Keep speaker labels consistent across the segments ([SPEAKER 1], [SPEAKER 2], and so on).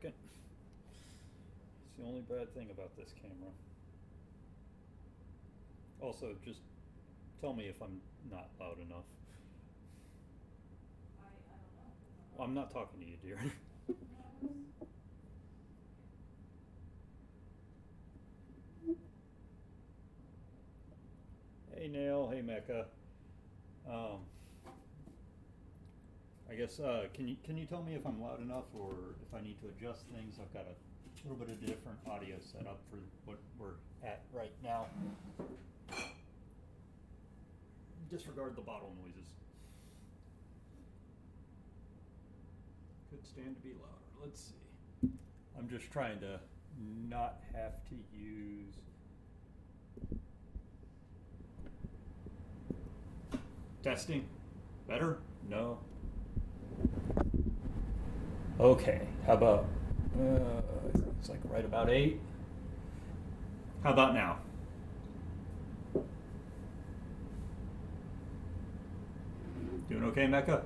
[SPEAKER 1] second. It's the only bad thing about this camera. Also, just tell me if I'm not loud enough.
[SPEAKER 2] I don't know.
[SPEAKER 1] Well, I'm not talking to you, dear. Hey, Nail. Hey, Mecca. I guess, can you tell me if I'm loud enough or if I need to adjust things? I've got a little bit of different audio set up for what we're at right now. Disregard the bottle noises. Could stand to be louder. Let's see. I'm just trying to not have to use... Testing? Better? No? Okay, how about, it's like right about 8. How about now? Doing okay, Mecca?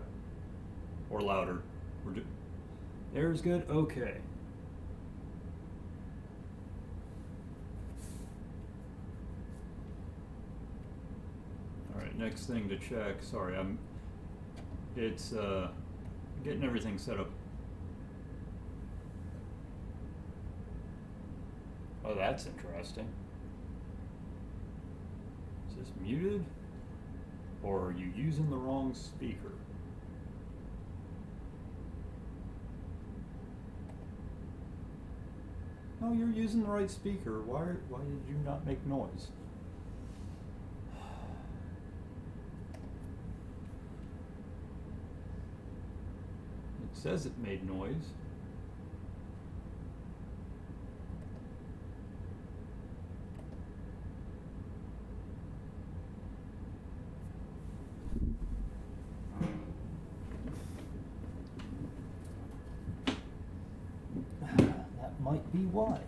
[SPEAKER 1] Or louder? There's good? Okay. Alright, next thing to check. Sorry, it's getting everything set up. Oh, that's interesting. Is this muted? Or are you using the wrong speaker? No, you're using the right speaker. Why did you not make noise? It says it made noise. That might be why.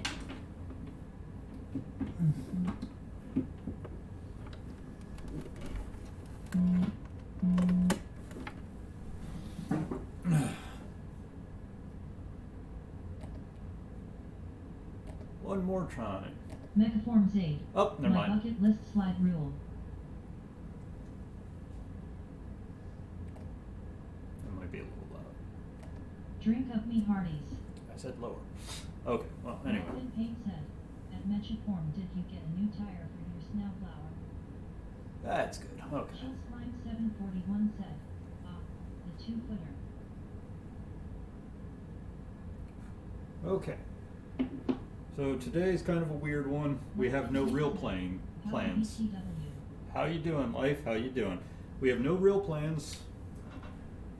[SPEAKER 1] One more time.
[SPEAKER 2] Megaforms 8.
[SPEAKER 1] Oh, never
[SPEAKER 2] My
[SPEAKER 1] mind.
[SPEAKER 2] bucket list slide rule.
[SPEAKER 1] That might be a little loud.
[SPEAKER 2] Drink up me hearties.
[SPEAKER 1] I said lower. Okay, well, anyway.
[SPEAKER 2] Nathan Payne said, at Megaform, did you get a new tire for your snowplower?
[SPEAKER 1] That's good. Okay.
[SPEAKER 2] Chill Slime 741 said, the 2-footer.
[SPEAKER 1] Okay. So today's kind of a weird one. We have no real plans. How you doing, life? How you doing? We have no real plans,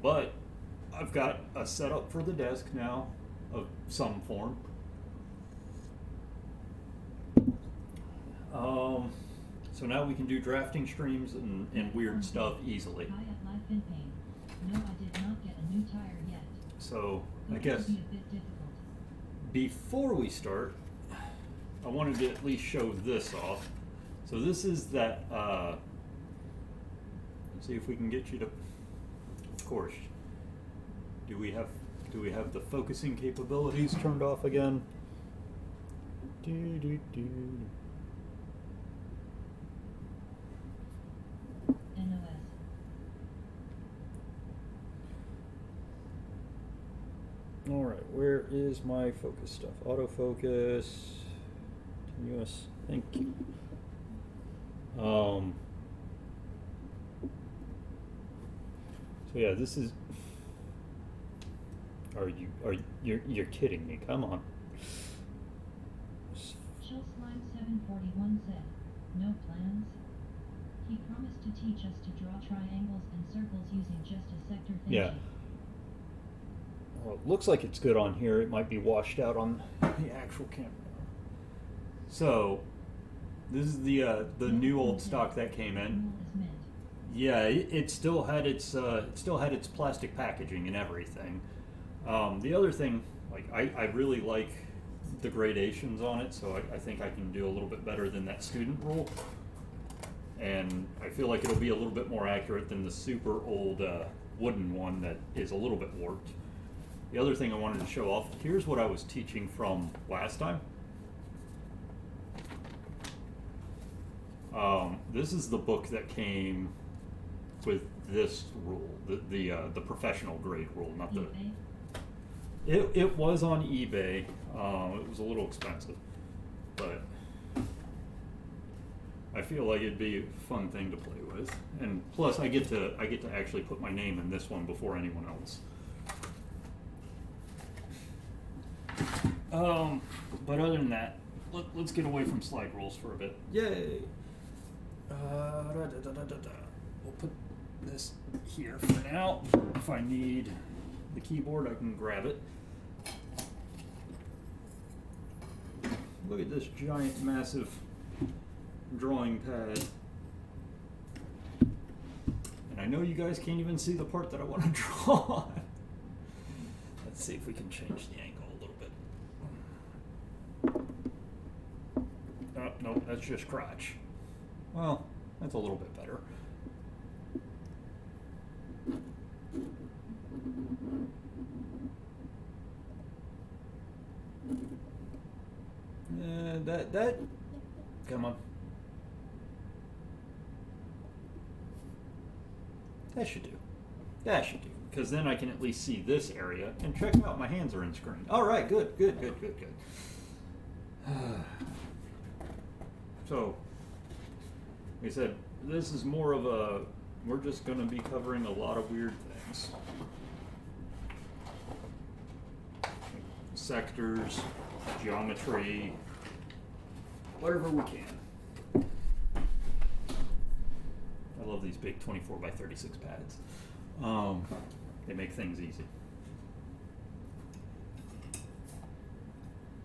[SPEAKER 1] but I've got a setup for the desk now of some form. So now we can do drafting streams and weird stuff easily.
[SPEAKER 2] Hi at Life in Pain. No, I did not get a new tire yet.
[SPEAKER 1] So I
[SPEAKER 2] It
[SPEAKER 1] guess
[SPEAKER 2] will be a bit difficult.
[SPEAKER 1] before we start, I wanted to at least show this off. So this is that, let's see if we can get you to, of course, do we have the focusing capabilities turned off again?
[SPEAKER 2] NOS.
[SPEAKER 1] All right, where is my focus stuff? Autofocus, continuous, thank you. So yeah, this is, you're kidding me, come on.
[SPEAKER 2] Chill Slime 741 said, no plans? He promised to teach us to draw triangles and circles using just a sector thingy.
[SPEAKER 1] Yeah. Well, it looks like it's good on here. It might be washed out on the actual camera. So, this is the new old stock that came in. Yeah, it still had its plastic packaging and everything. The other thing, like I really like the gradations on it, so I think I can do a little bit better than that student rule. And I feel like it'll be a little bit more accurate than the super old wooden one that is a little bit warped. the other thing I wanted to show off, here's what I was teaching from last time. This is the book that came with this rule, the professional grade rule, not the.
[SPEAKER 2] eBay?
[SPEAKER 1] It was on eBay. It was a little expensive, but I feel like it'd be a fun thing to play with, and plus I get to actually put my name in this one before anyone else. But other than that, let's get away from slide rules for a bit. Yay! We'll put this here for now. If I need the keyboard, I can grab it. Look at this giant, massive drawing pad. And I know you guys can't even see the part that I want to draw. Let's see if we can change the angle a little bit. Oh, no, that's just crotch. Well, that's a little bit better. That, come on. That should do. That should do. Because then I can at least see this area. And check out, my hands are in screen. All right, good. So, like I said, this is more of a, we're just going to be covering a lot of weird things. Sectors, geometry, whatever we can. I love these big 24 by 36 pads. They make things easy.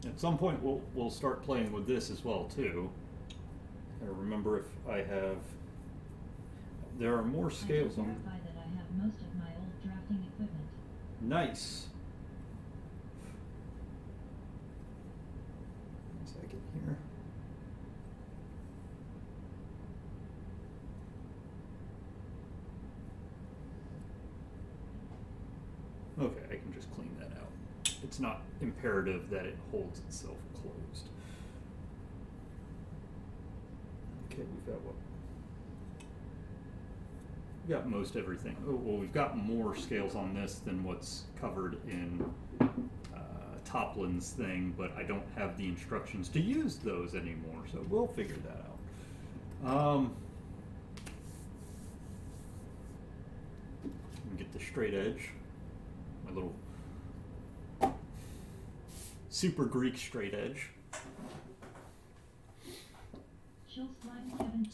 [SPEAKER 1] At some point we'll start playing with this as well too. I remember if I have, there are more scales on.
[SPEAKER 2] I can verify that I have most of my old drafting equipment.
[SPEAKER 1] Nice. One second here. Okay, I can just clean that out. It's not imperative that it holds itself closed. Okay, we've got what? We've got most everything. Oh, well, we've got more scales on this than what's covered in Toplin's thing, but I don't have the instructions to use those anymore, so we'll figure that out. Get the straight edge. My little super Greek straight edge.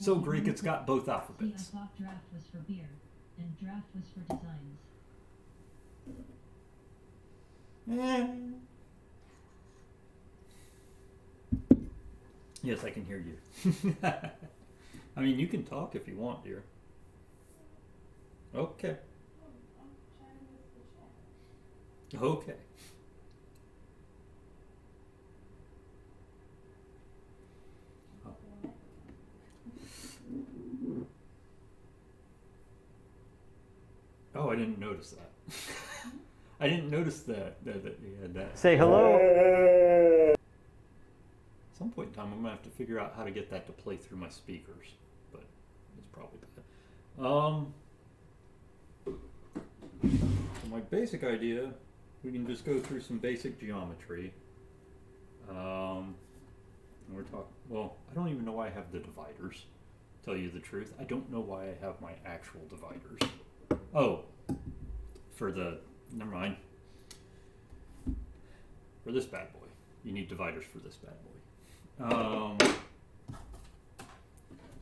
[SPEAKER 1] So Greek, it's got both alphabets.
[SPEAKER 2] See, I thought draft was for beer, and draft was for designs.
[SPEAKER 1] Yes, I can hear you. I mean, you can talk if you want, dear. Okay. Okay. Oh, I didn't notice that. I didn't notice that you had that.
[SPEAKER 3] Say hello.
[SPEAKER 1] At some point in time, I'm gonna have to figure out how to get that to play through my speakers, but it's probably bad. So my basic idea, we can just go through some basic geometry. We're talking. Well, I don't even know why I have the dividers. Tell you the truth, I don't know why I have my actual dividers. Oh, for the, never mind. For this bad boy, you need dividers for this bad boy.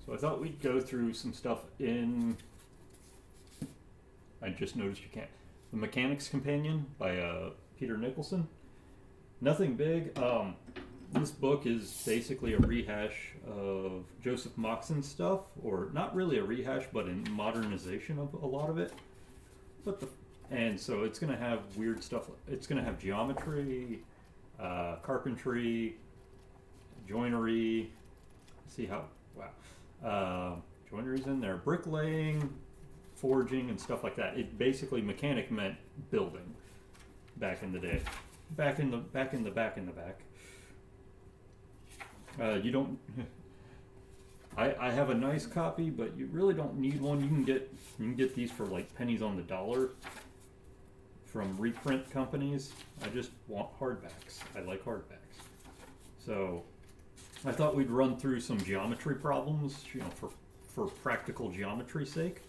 [SPEAKER 1] So I thought we'd go through some stuff in, I just noticed you can't, The Mechanic's Companion by Peter Nicholson. Nothing big. This book is basically a rehash of Joseph Moxon's stuff, or not really a rehash, but a modernization of a lot of it. And so it's going to have weird stuff. It's going to have geometry, carpentry, joinery. See how, wow. Joinery's in there. Bricklaying, forging, and stuff like that. It basically, mechanic meant building. back in the day. Back in the back. You don't. I have a nice copy, but you really don't need one. You can get these for like pennies on the dollar from reprint companies. I just want hardbacks. I like hardbacks. So I thought we'd run through some geometry problems, for practical geometry's sake.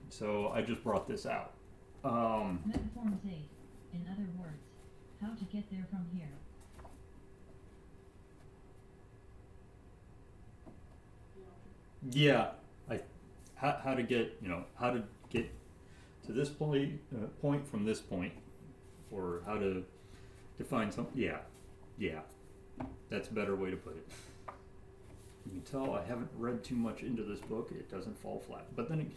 [SPEAKER 1] So I just brought this out.
[SPEAKER 2] Metaforms 8. In other words, how to get there from here.
[SPEAKER 1] Yeah, how to get to this point from this point, or how to define some. Yeah, that's a better way to put it. You can tell I haven't read too much into this book. It doesn't fall flat, but then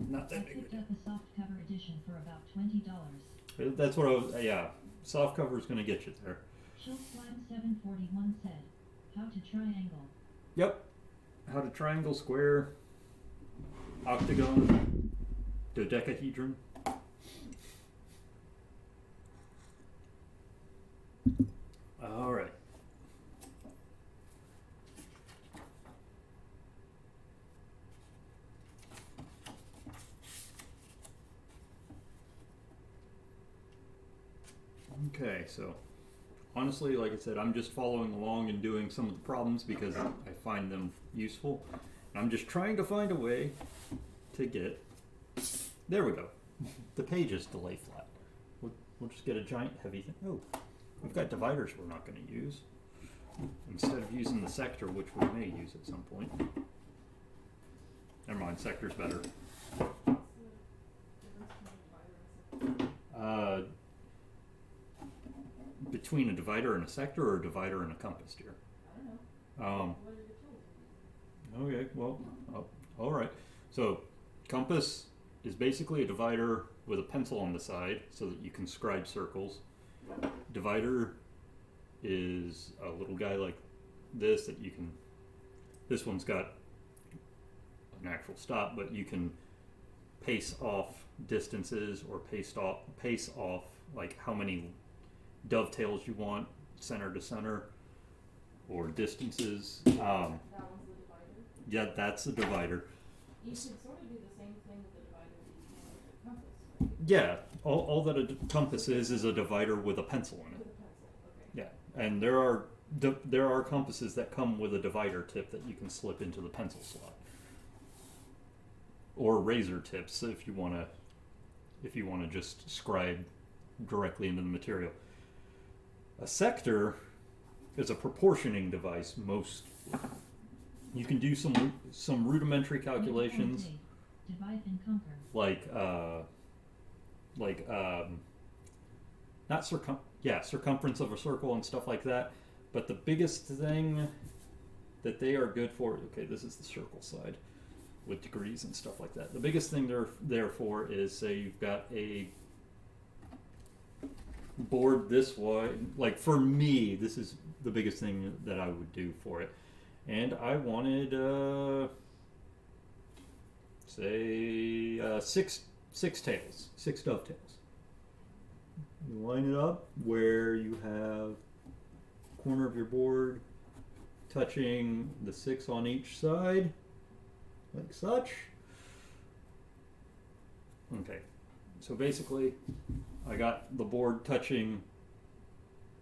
[SPEAKER 1] not that
[SPEAKER 2] I
[SPEAKER 1] big.
[SPEAKER 2] picked up a softcover edition for about $20.
[SPEAKER 1] That's what I was. Yeah, softcover is going to get you there.
[SPEAKER 2] Schultzline 741 said, how to triangle.
[SPEAKER 1] Yep. How to triangle, square, octagon, dodecahedron. All right. Okay, so honestly, like I said, I'm just following along and doing some of the problems because I find them useful. I'm just trying to find a way to get. There we go. The pages to lay flat. We'll just get a giant heavy thing. Oh, we've got dividers we're not going to use. Instead of using the sector, which we may use at some point. Never mind, sector's better. Between a divider and a sector, or a divider and a compass, dear?
[SPEAKER 4] I don't know. What are your tools?
[SPEAKER 1] Okay, well, all right. So, compass is basically a divider with a pencil on the side so that you can scribe circles. Divider is a little guy like this that you can. This one's got an actual stop, but you can pace off distances or pace off like how many dovetails you want, center to center, or distances.
[SPEAKER 4] That one's the divider.
[SPEAKER 1] Yeah, that's the divider.
[SPEAKER 4] You should sort of do the same thing with the divider that you can with the compass, right?
[SPEAKER 1] Yeah, all that a compass is a divider with a pencil in it.
[SPEAKER 4] With a pencil, okay.
[SPEAKER 1] Yeah, and there are compasses that come with a divider tip that you can slip into the pencil slot, or razor tips if you want to just scribe directly into the material. A sector is a proportioning device. You can do some rudimentary calculations,
[SPEAKER 2] Metaforms 8. Divide and conquer.
[SPEAKER 1] not circumference of a circle and stuff like that. But the biggest thing that they are good for, okay, this is the circle side with degrees and stuff like that. The biggest thing they're there for is, say you've got a board this wide. Like for me, this is the biggest thing that I would do for it. And I wanted, six tails, 6 dovetails. You line it up where you have corner of your board touching the 6 on each side, like such. Okay, so basically I got the board touching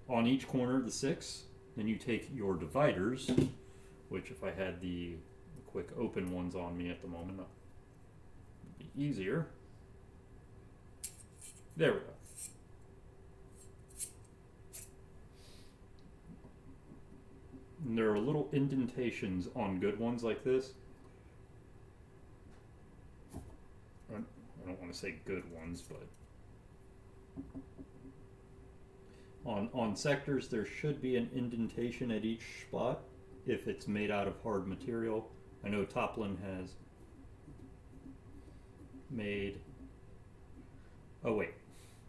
[SPEAKER 1] on each corner the 6. Then you take your dividers, which if I had the quick open ones on me at the moment, that would be easier. There we go. And there are little indentations on good ones like this. I don't want to say good ones, but on sectors there should be an indentation at each spot if it's made out of hard material. I know Toplin has made. Oh wait,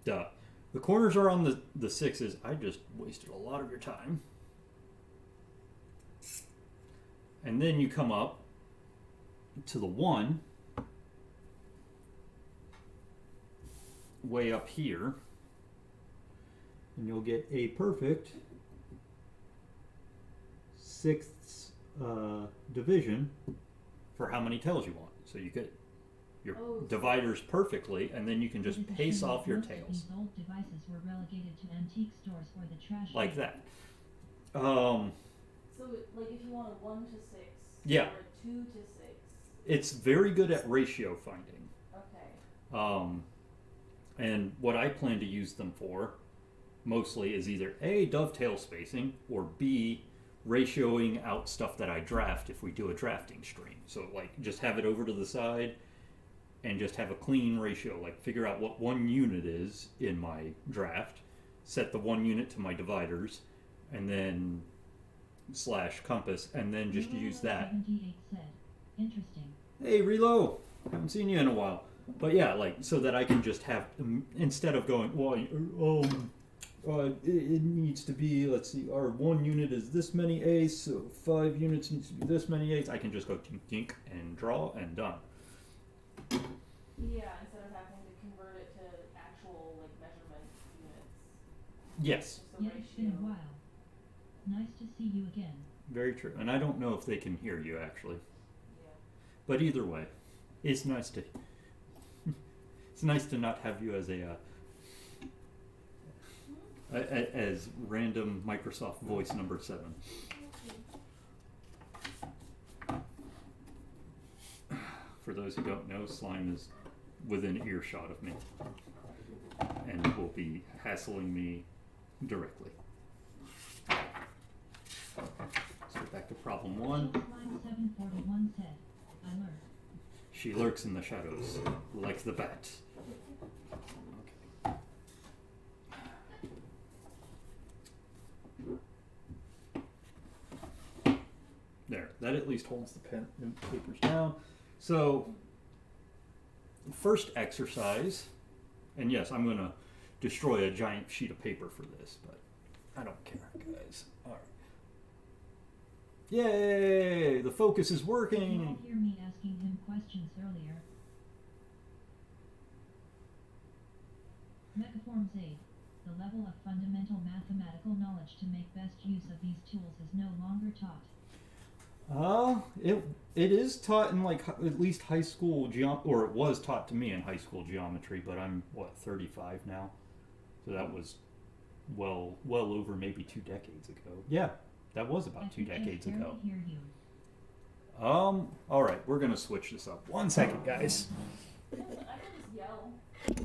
[SPEAKER 1] duh. The corners are on the 6s. I just wasted a lot of your time. And then you come up to the 1, way up here, and you'll get a perfect sixth division for how many tails you want. So you get your dividers perfectly, and then you can just pace off your tails.
[SPEAKER 2] These old devices were relegated to antique stores or the trash
[SPEAKER 1] like
[SPEAKER 2] bin.
[SPEAKER 1] that.
[SPEAKER 4] So, like, if you want a 1 to 6,
[SPEAKER 1] Yeah.
[SPEAKER 4] or a 2 to 6.
[SPEAKER 1] It's very good at ratio finding.
[SPEAKER 4] Okay.
[SPEAKER 1] And what I plan to use them for mostly is either A, dovetail spacing, or B, ratioing out stuff that I draft if we do a drafting stream. So, like, just have it over to the side and just have a clean ratio. Like, figure out what 1 unit is in my draft, set the 1 unit to my dividers, and then / compass, and then just use that.
[SPEAKER 2] 78 said, interesting.
[SPEAKER 1] Hey, Relo, haven't seen you in a while. But yeah, like, so that I can just have, instead of going, well, it needs to be, let's see, our 1 unit is this many eighths, so 5 units needs to be this many eighths. I can just go tink tink and draw and done.
[SPEAKER 4] Yeah, instead of having to convert it to actual, like, measurement units.
[SPEAKER 1] Yes,
[SPEAKER 4] Just a
[SPEAKER 2] Yeah, it's been a
[SPEAKER 4] ratio.
[SPEAKER 2] while. Nice to see you again.
[SPEAKER 1] very true. And I don't know if they can hear you, actually.
[SPEAKER 4] Yeah.
[SPEAKER 1] But either way, it's nice to... it's nice to not have you as as random Microsoft voice number 7. For those who don't know, Slime is within earshot of me and will be hassling me directly. So back to problem 1.
[SPEAKER 2] Line 741 said, I lurk.
[SPEAKER 1] She lurks in the shadows, like the bat. Okay. There, that at least holds the pen and papers down. So, first exercise, and yes, I'm going to destroy a giant sheet of paper for this, but I don't care, guys. All right. Yay! The focus is
[SPEAKER 2] Did you
[SPEAKER 1] working!
[SPEAKER 2] all hear me asking him questions earlier? Megaforms 8. The level of fundamental mathematical knowledge to make best use of these tools is no longer taught.
[SPEAKER 1] It is taught in, like, at least high school or it was taught to me in high school geometry, but I'm 35 now, so that was well over maybe 2 decades ago. Yeah, that was about 2 decades ago.
[SPEAKER 2] I can hear you.
[SPEAKER 1] All right, we're gonna switch this up. 1 second, guys.
[SPEAKER 4] I can just yell. If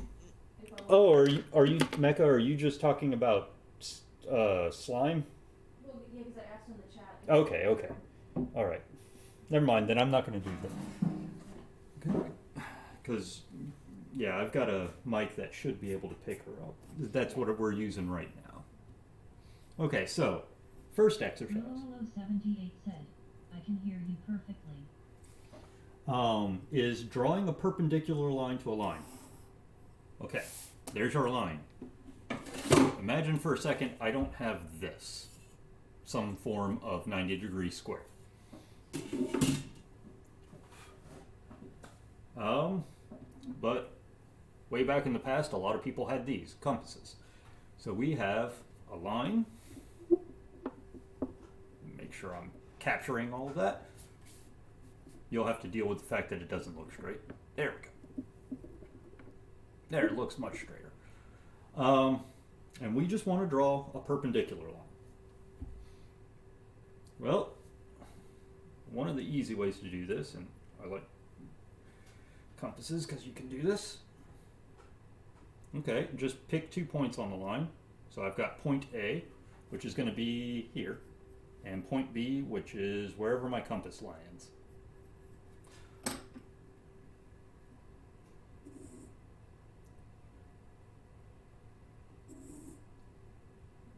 [SPEAKER 4] I want.
[SPEAKER 1] Oh, are you Mecca? Are you just talking about slime?
[SPEAKER 4] Well, yeah, because I asked in the chat.
[SPEAKER 1] Okay. All right. Never mind. Then I'm not gonna do that. Because, yeah, I've got a mic that should be able to pick her up. That's what we're using right now. Okay, so first exercise.
[SPEAKER 2] Lolo 78 said, I can hear you perfectly.
[SPEAKER 1] Is drawing a perpendicular line to a line. Okay, there's our line. Imagine for a second I don't have this. Some form of 90-degree square. But way back in the past, a lot of people had these compasses. So we have a line. Make sure I'm capturing all of that. You'll have to deal with the fact that it doesn't look straight. There we go. There, it looks much straighter. And we just want to draw a perpendicular line. Well, one of the easy ways to do this, and I like compasses because you can do this. Okay, just pick 2 points on the line. So I've got point A, which is going to be here, and point B, which is wherever my compass lands. The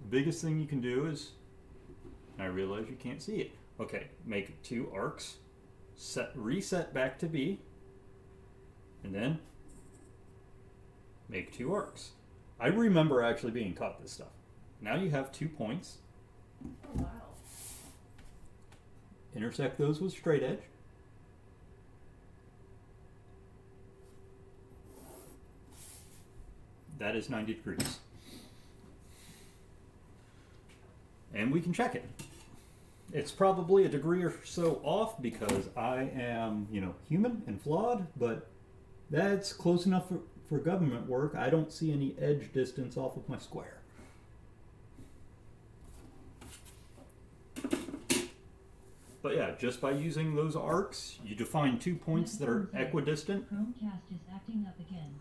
[SPEAKER 1] biggest thing you can do is, I realize you can't see it. Okay, make 2 arcs, reset back to B, and then make 2 arcs. I remember actually being taught this stuff. Now you have 2 points.
[SPEAKER 4] Oh, wow.
[SPEAKER 1] Intersect those with straight edge. that is 90 degrees. And we can check it. It's probably a degree or so off because I am, human and flawed, but that's close enough for government work. I don't see any edge distance off of my square. But yeah, just by using those arcs, you define 2 points that are equidistant.
[SPEAKER 2] Chromecast is acting up again.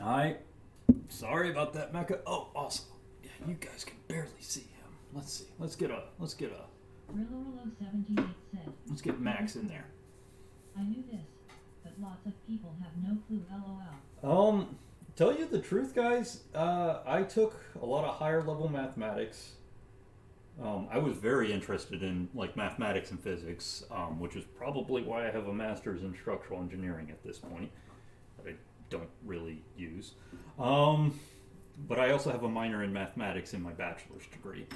[SPEAKER 1] Alright. Sorry about that, Mecca. Oh, awesome. Yeah, you guys can barely see him. Let's see. Let's get
[SPEAKER 2] Rillo 78 said.
[SPEAKER 1] let's get Max in there.
[SPEAKER 2] I knew this, but lots of people have no clue. LOL.
[SPEAKER 1] Tell you the truth, guys, I took a lot of higher level mathematics. I was very interested in mathematics and physics, which is probably why I have a master's in structural engineering at this point that I don't really use. But I also have a minor in mathematics in my bachelor's degree.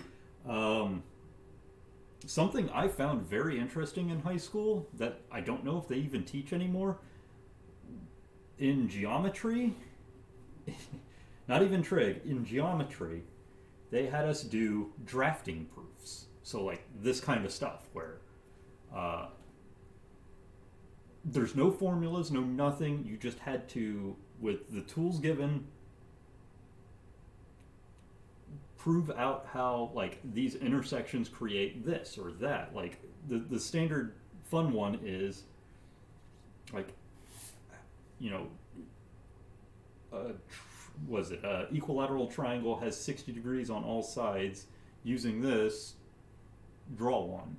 [SPEAKER 1] Something I found very interesting in high school that I don't know if they even teach anymore, in geometry, not even trig, in geometry, they had us do drafting proofs. So this kind of stuff where there's no formulas, no nothing. You just had to, with the tools given, prove out how these intersections create this or that. The standard fun one is equilateral triangle has 60 degrees on all sides. Using this, draw one.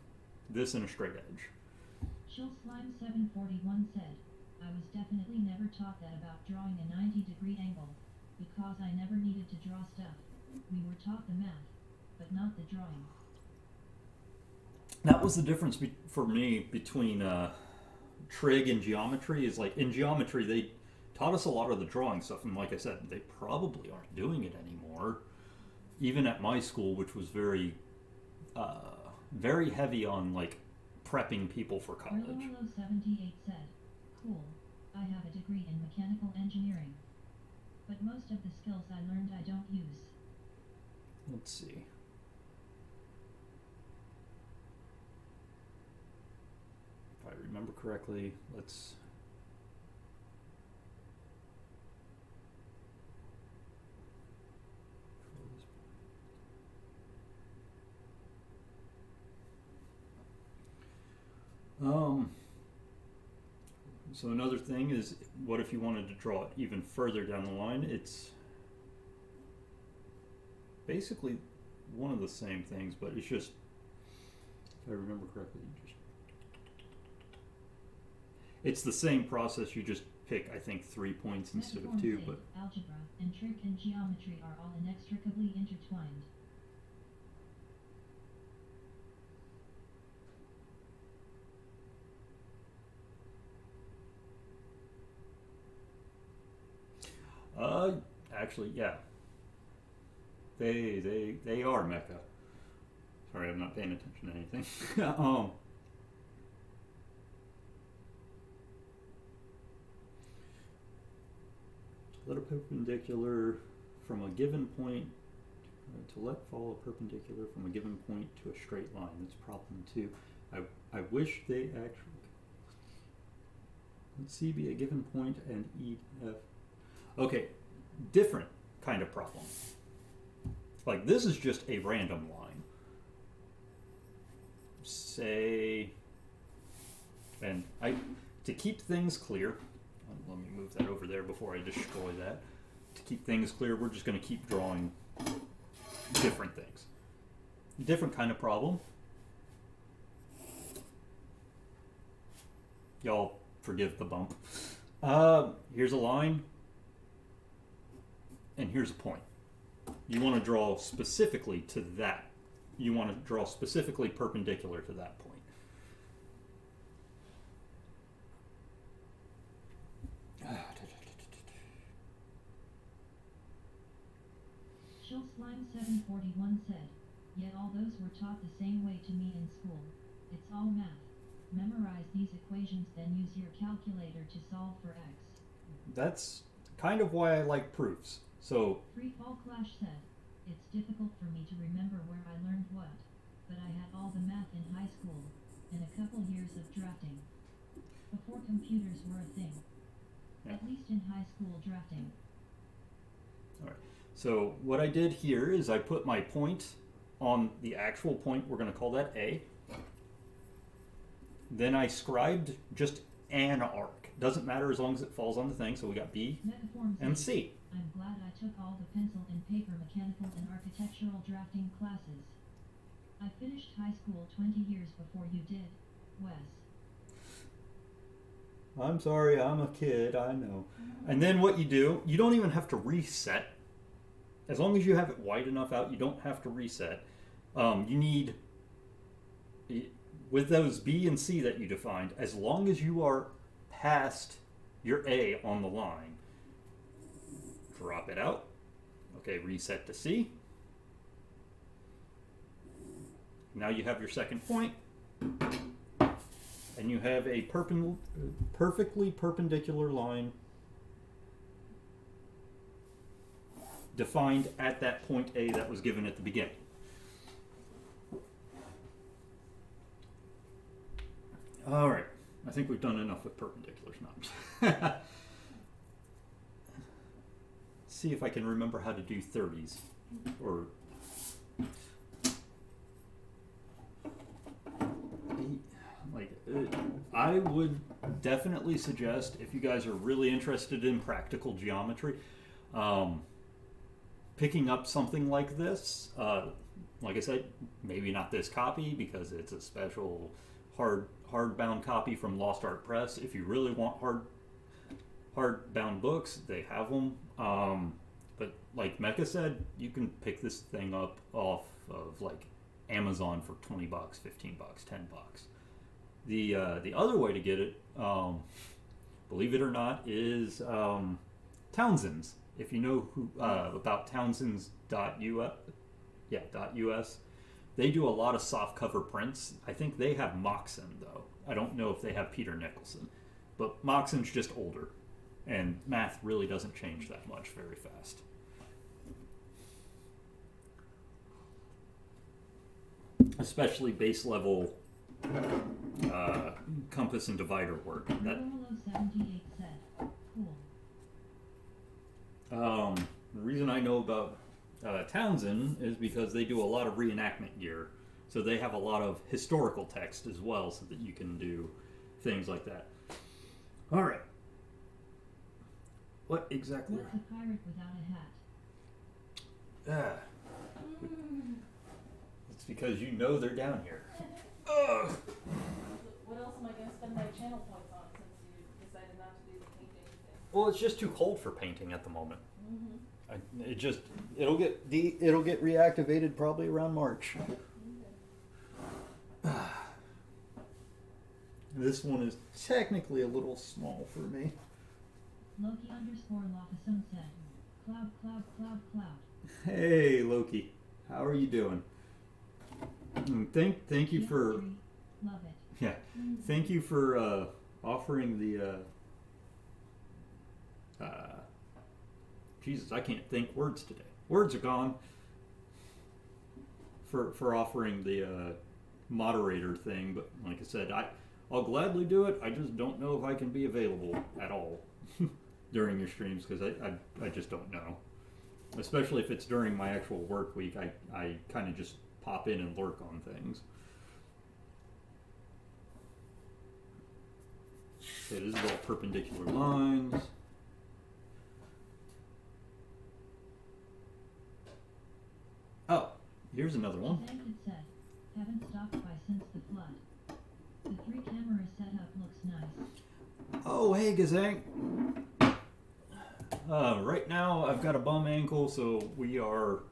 [SPEAKER 1] This in a straight edge.
[SPEAKER 2] Chill Slime 741 said, I was definitely never taught that about drawing a 90-degree angle, because I never needed to draw stuff. We were taught the math, but not the drawing.
[SPEAKER 1] That was the difference for me between trig and geometry. Is in geometry they taught us a lot of the drawing stuff, and like I said, they probably aren't doing it anymore. Even at my school, which was very, very heavy on prepping people for college.
[SPEAKER 2] Rillo 78 said, cool, I have a degree in mechanical engineering, but most of the skills I learned I don't use.
[SPEAKER 1] Let's see. If I remember correctly, let's... So another thing is, what if you wanted to draw it even further down the line? It's basically one of the same things, but it's just, if I remember correctly, it's the same process. You just pick, I think, 3 points instead of 2. But
[SPEAKER 2] algebra and trig and geometry are all inextricably intertwined.
[SPEAKER 1] actually, yeah. They are Mecca. Sorry, I'm not paying attention to anything. Let a perpendicular from a given point to let fall a perpendicular from a given point to a straight line. That's problem 2. I wish they actually. Let C be a given point and E F. Okay, different kind of problem. This is just a random line. Say, and to keep things clear, let me move that over there before I destroy that. To keep things clear, we're just going to keep drawing different things. Different kind of problem. Y'all forgive the bump. Here's a line, and here's a point. You want to draw specifically to that. You want to draw specifically perpendicular to that point.
[SPEAKER 2] Chill Slime 741 said, yet all those were taught the same way to me in school. It's all math. Memorize these equations, then use your calculator to solve for x.
[SPEAKER 1] That's kind of why I like proofs. So
[SPEAKER 2] Free Fall Clash said, it's difficult for me to remember where I learned what, but I had all the math in high school, and a couple years of drafting. Before computers were a thing.
[SPEAKER 1] Yeah.
[SPEAKER 2] At least in high school drafting.
[SPEAKER 1] Alright, so what I did here is I put my point on the actual point, we're going to call that A. Then I scribed just an arc. Doesn't matter as long as it falls on the thing, so we got B
[SPEAKER 2] Metaforms
[SPEAKER 1] and
[SPEAKER 2] eight.
[SPEAKER 1] C.
[SPEAKER 2] I'm glad I took all the pencil and paper mechanical and architectural drafting classes. I finished high school 20 years before you did, Wes.
[SPEAKER 1] I'm sorry, I'm a kid, I know. And then what you do, you don't even have to reset. As long as you have it wide enough out, you don't have to reset. You need, with those B and C that you defined, as long as you are past your A on the line, drop it out. Okay, reset to C. Now you have your second point. And you have a perfectly perpendicular line defined at that point A that was given at the beginning. All right, I think we've done enough with perpendiculars now. See if I can remember how to do 30s or I would definitely suggest, if you guys are really interested in practical geometry, picking up something like this. Like I said, maybe not this copy because it's a special hardbound copy from Lost Art Press. If you really want hardbound books, they have them. But like Mecca said, you can pick this thing up off of like Amazon for $20, $15, $10. The other way to get it, believe it or not, is Townsend's. If you know who about Townsend's.us, they do a lot of soft cover prints. I think they have Moxon though. I don't know if they have Peter Nicholson, but Moxon's just older, and math really doesn't change that much very fast. Especially base level compass and divider work. That,
[SPEAKER 2] 78 said, cool.
[SPEAKER 1] the reason I know about Townsend is because they do a lot of reenactment gear. So they have a lot of historical text as well so that you can do things like that. All right. What exactly?
[SPEAKER 2] What's a pirate without a hat?
[SPEAKER 1] It's because you know they're down here.
[SPEAKER 4] What else am I going to spend my channel points on since you decided not to do the painting thing?
[SPEAKER 1] Well, it's just too cold for painting at the moment.
[SPEAKER 4] Mm-hmm.
[SPEAKER 1] It'll get reactivated probably around March.
[SPEAKER 4] Okay.
[SPEAKER 1] This one is technically a little small for me.
[SPEAKER 2] Loki_Lockeson said, cloud, cloud, cloud, cloud.
[SPEAKER 1] Hey Loki, how are you doing? Thank you for
[SPEAKER 2] Geometry, love it.
[SPEAKER 1] yeah. Thank you for offering the Jesus, I can't think words today. Words are gone. For offering the moderator thing, but like I said, I'll gladly do it. I just don't know if I can be available at all during your streams because I just don't know. Especially if it's during my actual work week, I kind of just pop in and lurk on things. So this is all perpendicular lines. Oh, here's another one.
[SPEAKER 2] David said, haven't stopped by since the flood. The 3-camera setup looks nice.
[SPEAKER 1] Oh, hey, Gazank. Right now, I've got a bum ankle, so we are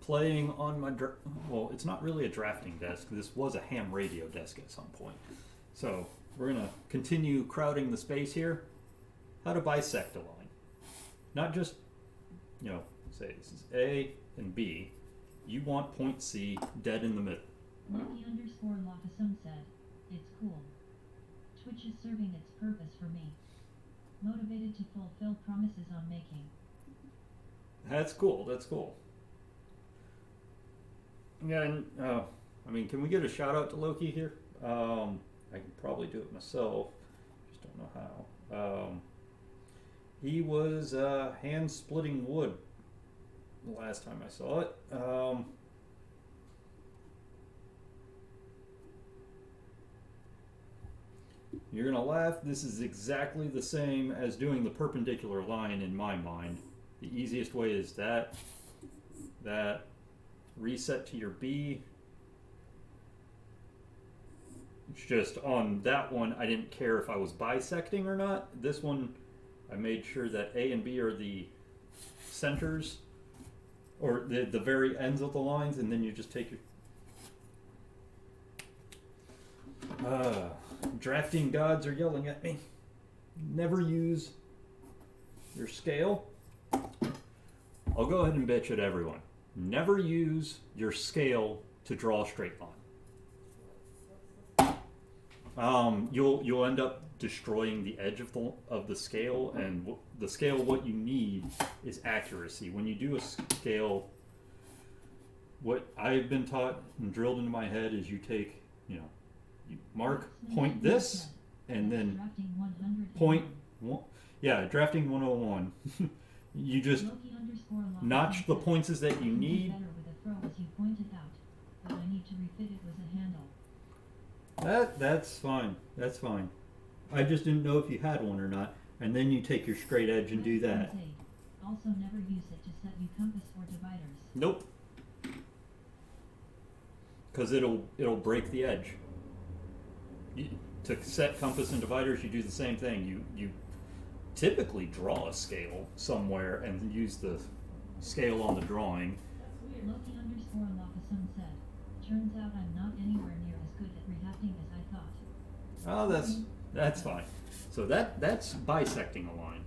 [SPEAKER 1] playing on my... well, it's not really a drafting desk. This was a ham radio desk at some point. So, we're going to continue crowding the space here. How to bisect a line. Not just, say this is A and B. You want point C dead in the middle.
[SPEAKER 2] Loki_Lockeson said, it's cool. Twitch is serving its purpose for me. Motivated to fulfill promises on making.
[SPEAKER 1] That's cool. That's cool. Yeah, and I mean, can we get a shout out to Loki here? I can probably do it myself. Just don't know how. He was hand splitting wood the last time I saw it. You're gonna laugh. This is exactly the same as doing the perpendicular line in my mind. The easiest way is that, reset to your B. It's just on that one, I didn't care if I was bisecting or not. This one, I made sure that A and B are the centers, or the very ends of the lines, and then you just take your... drafting gods are yelling at me. Never use your scale. I'll go ahead and bitch at everyone. Never use your scale to draw a straight line. You'll end up destroying the edge of the scale, and the scale, what you need is accuracy. When you do a scale, what I've been taught and drilled into my head is you take, you mark, point this, and then point one. Yeah, drafting 101. You just notch the points that you need. That's fine. That's fine. I just didn't know if you had one or not. And then you take your straight edge and do that.
[SPEAKER 2] Also, never use it to set you compass or dividers.
[SPEAKER 1] Nope. Because it'll break the edge. To set compass and dividers, you do the same thing. You typically draw a scale somewhere and use the scale on the drawing.
[SPEAKER 4] That's weird.
[SPEAKER 2] Loki underscore Lockeson said, turns out I'm not anywhere near as good at rehafting as I thought.
[SPEAKER 1] Oh, that's fine. So that's bisecting a line.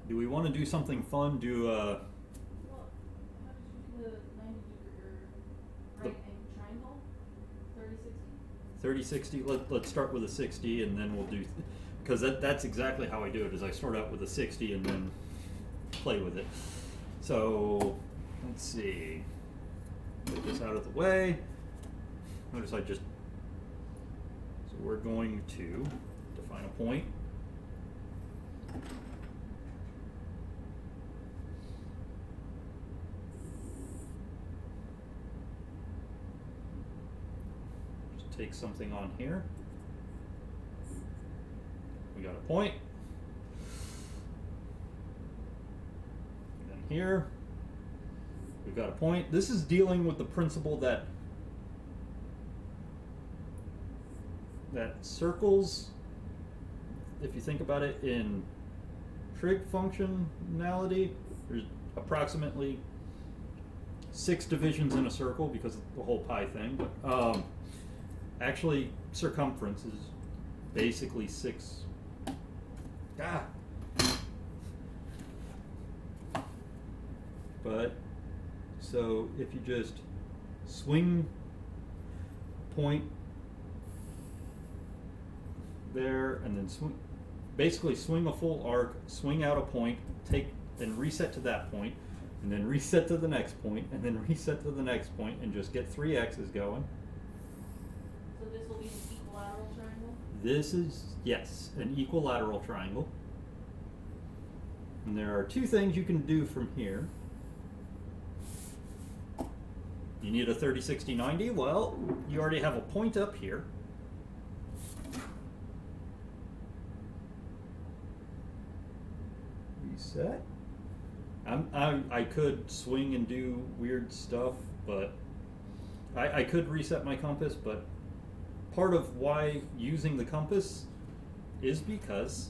[SPEAKER 1] Do we want to do something fun? Do
[SPEAKER 4] Well, how did you do the 90 degree or right angle triangle? 30, 60?
[SPEAKER 1] 30, 60? Let's start with a 60, and then we'll do, because that's exactly how I do it. Is I start out with a 60 and then play with it. So let's see. Get this out of the way. Notice I just. So we're going to define a point. Just take something on here. We got a point. And then here, we've got a point. This is dealing with the principle that circles, if you think about it in trig functionality, there's approximately 6 divisions in a circle because of the whole pi thing, but actually circumference is basically 6. But so if you just swing point there and then basically swing a full arc, swing out a point, then reset to that point, and then reset to the next point, and then reset to the next point, and just get 3 X's going.
[SPEAKER 4] So this will be an equilateral triangle?
[SPEAKER 1] This is, yes, an equilateral triangle. And there are 2 things you can do from here. You need a 30, 60, 90. Well, you already have a point up here. Reset. I could swing and do weird stuff, but I could reset my compass, but part of why using the compass is because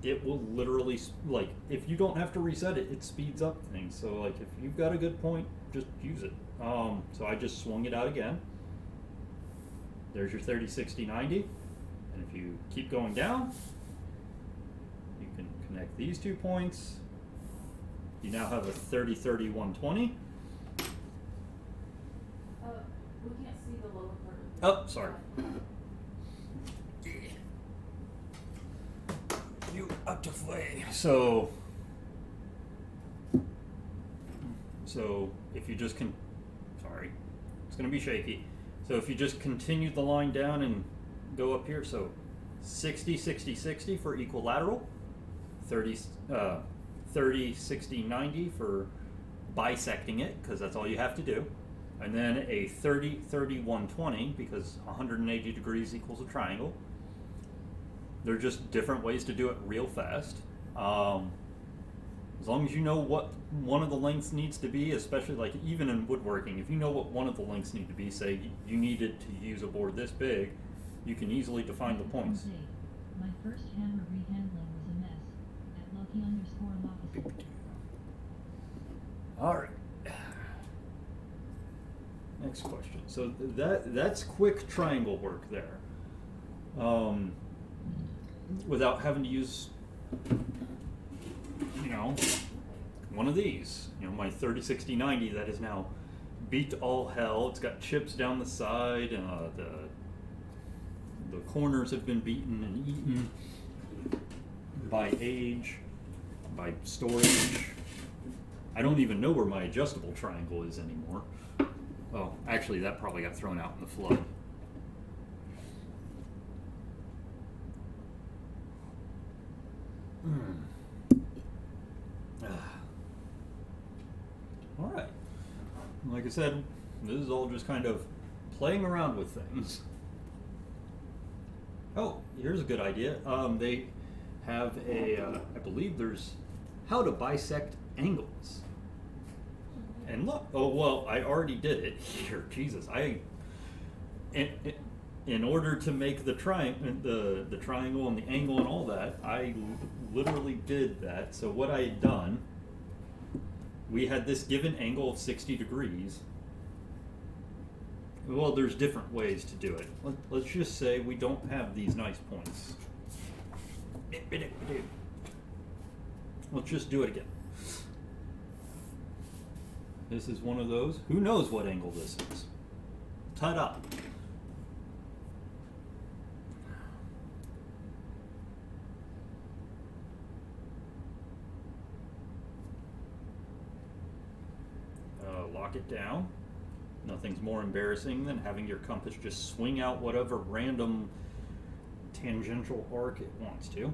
[SPEAKER 1] it will literally, like, if you don't have to reset it, it speeds up things. So, like, if you've got a good point, just use it. So I just swung it out again. There's your 30, 60, 90. And if you keep going down, you can connect these 2 points. You now have a 30, 30, 120.
[SPEAKER 4] We can't see the lower part of the
[SPEAKER 1] Oh, sorry. boy. So if you just sorry, it's going to be shaky. So if you just continue the line down and go up here, so 60, 60, 60 for equilateral, 30, 30, 60, 90 for bisecting it, because that's all you have to do, and then a 30, 30, 120, because 180 degrees equals a triangle. They're just different ways to do it real fast. As long as you know what one of the lengths needs to be, especially like even in woodworking, if you know what one of the lengths need to be, say you needed to use a board this big, you can easily define the points.
[SPEAKER 2] My first hammer rehandling was a mess. At Lucky_Locus.
[SPEAKER 1] All right. Next question. So that's quick triangle work there. Without having to use, one of these. My 30, 60, 90 that is now beat to all hell. It's got chips down the side. The corners have been beaten and eaten by age, by storage. I don't even know where my adjustable triangle is anymore. Oh, actually, that probably got thrown out in the flood. All right. Like I said, this is all just kind of playing around with things. Oh, here's a good idea. They have I believe there's how to bisect angles. And look, oh well, I already did it here. Jesus, in order to make the triangle and the angle and all that, I literally did that. So what I had done, we had this given angle of 60 degrees. Well, there's different ways to do it. Let's just say we don't have these nice points. Let's just do it again. This is one of those. Who knows what angle this is? Ta-da! Lock it down. Nothing's more embarrassing than having your compass just swing out whatever random tangential arc it wants to.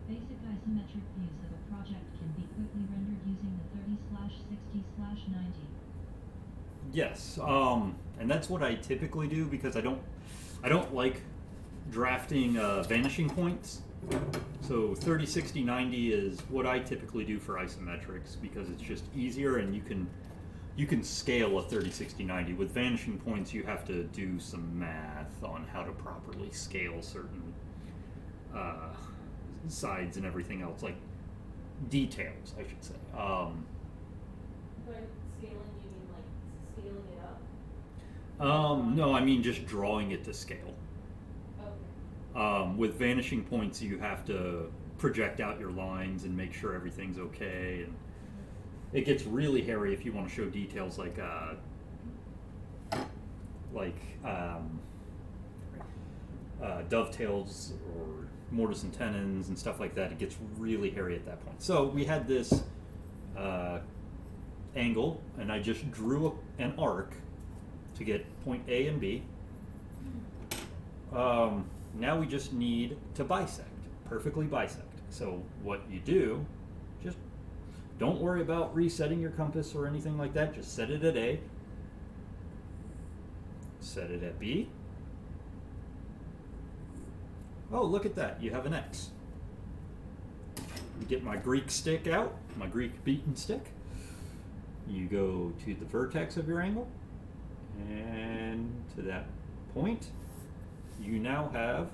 [SPEAKER 2] Basic isometric views of a project can be quickly rendered using the 30/60/90.
[SPEAKER 1] Yes, and that's what I typically do because I don't like drafting vanishing points. So 30, 60, 90 is what I typically do for isometrics because it's just easier and you can scale a 30, 60, 90. With vanishing points, you have to do some math on how to properly scale certain sides and everything else, like details, I should say.
[SPEAKER 4] By scaling, you mean like scaling it up?
[SPEAKER 1] No, I mean just drawing it to scale.
[SPEAKER 4] Okay.
[SPEAKER 1] With vanishing points, you have to project out your lines and make sure everything's okay. And it gets really hairy if you want to show details like dovetails or mortise and tenons and stuff like that. It gets really hairy at that point. So we had this angle, and I just drew an arc to get point A and B. Now we just need to bisect, perfectly bisect. So what you do, just don't worry about resetting your compass or anything like that. Just set it at A, set it at B. Oh, look at that, you have an X. Get my Greek stick out, my Greek beaten stick. You go to the vertex of your angle, and to that point, you now have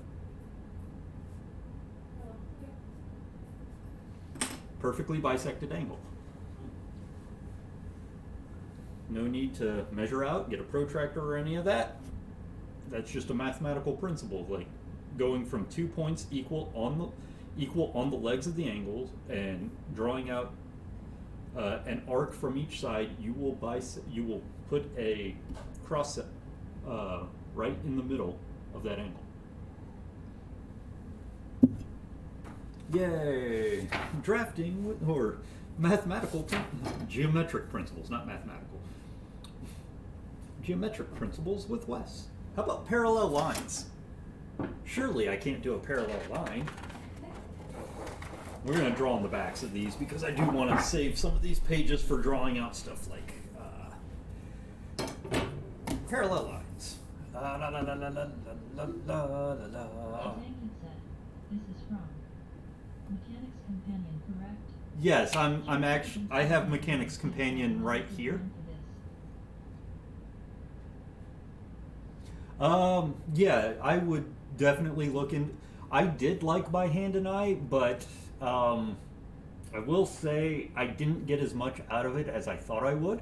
[SPEAKER 1] perfectly bisected angle. No need to measure out, get a protractor or any of that. That's just a mathematical principle, like going from 2 points equal on the legs of the angles and drawing out an arc from each side. You will put a cross right in the middle of that angle. Yay! Drafting or mathematical, geometric principles, not mathematical. Geometric principles with Wes. How about parallel lines? Surely I can't do a parallel line. We're going to draw on the backs of these because I do want to save some of these pages for drawing out stuff like parallel lines. La, la, la, la, la, la, la, la, la, la.
[SPEAKER 2] Jenkins said, this is from Mechanics Companion, correct?
[SPEAKER 1] Yes, I'm actually, I have Mechanics Companion right here. Yeah, I would definitely look in. I did like By Hand and I, but I will say I didn't get as much out of it as I thought I would.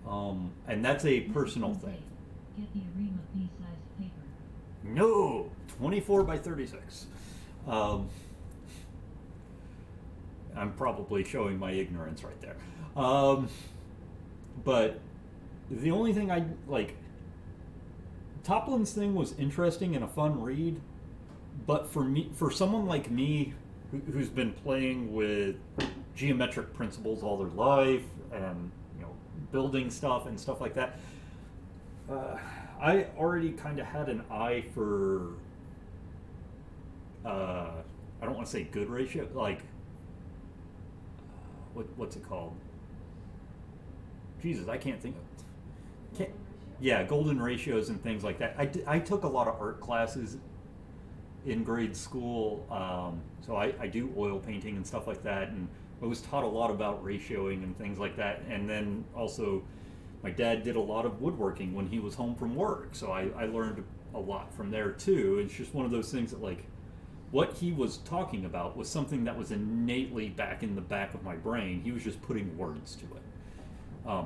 [SPEAKER 1] And that's a personal thing.
[SPEAKER 2] Get the Arima B-sized paper.
[SPEAKER 1] No, 24 by 36. I'm probably showing my ignorance right there. But the only thing I like, Toplin's thing was interesting and a fun read, but for me, for someone like me who's been playing with geometric principles all their life and building stuff and stuff like that, I already kind of had an eye for I don't want to say good ratio, like what's it called? Jesus, I can't think of. Yeah, golden ratios and things like that. I took a lot of art classes in grade school, so I do oil painting and stuff like that, and I was taught a lot about ratioing and things like that. And then also, my dad did a lot of woodworking when he was home from work, so I learned a lot from there too. It's just one of those things that, like, what he was talking about was something that was innately back in the back of my brain. He was just putting words to it.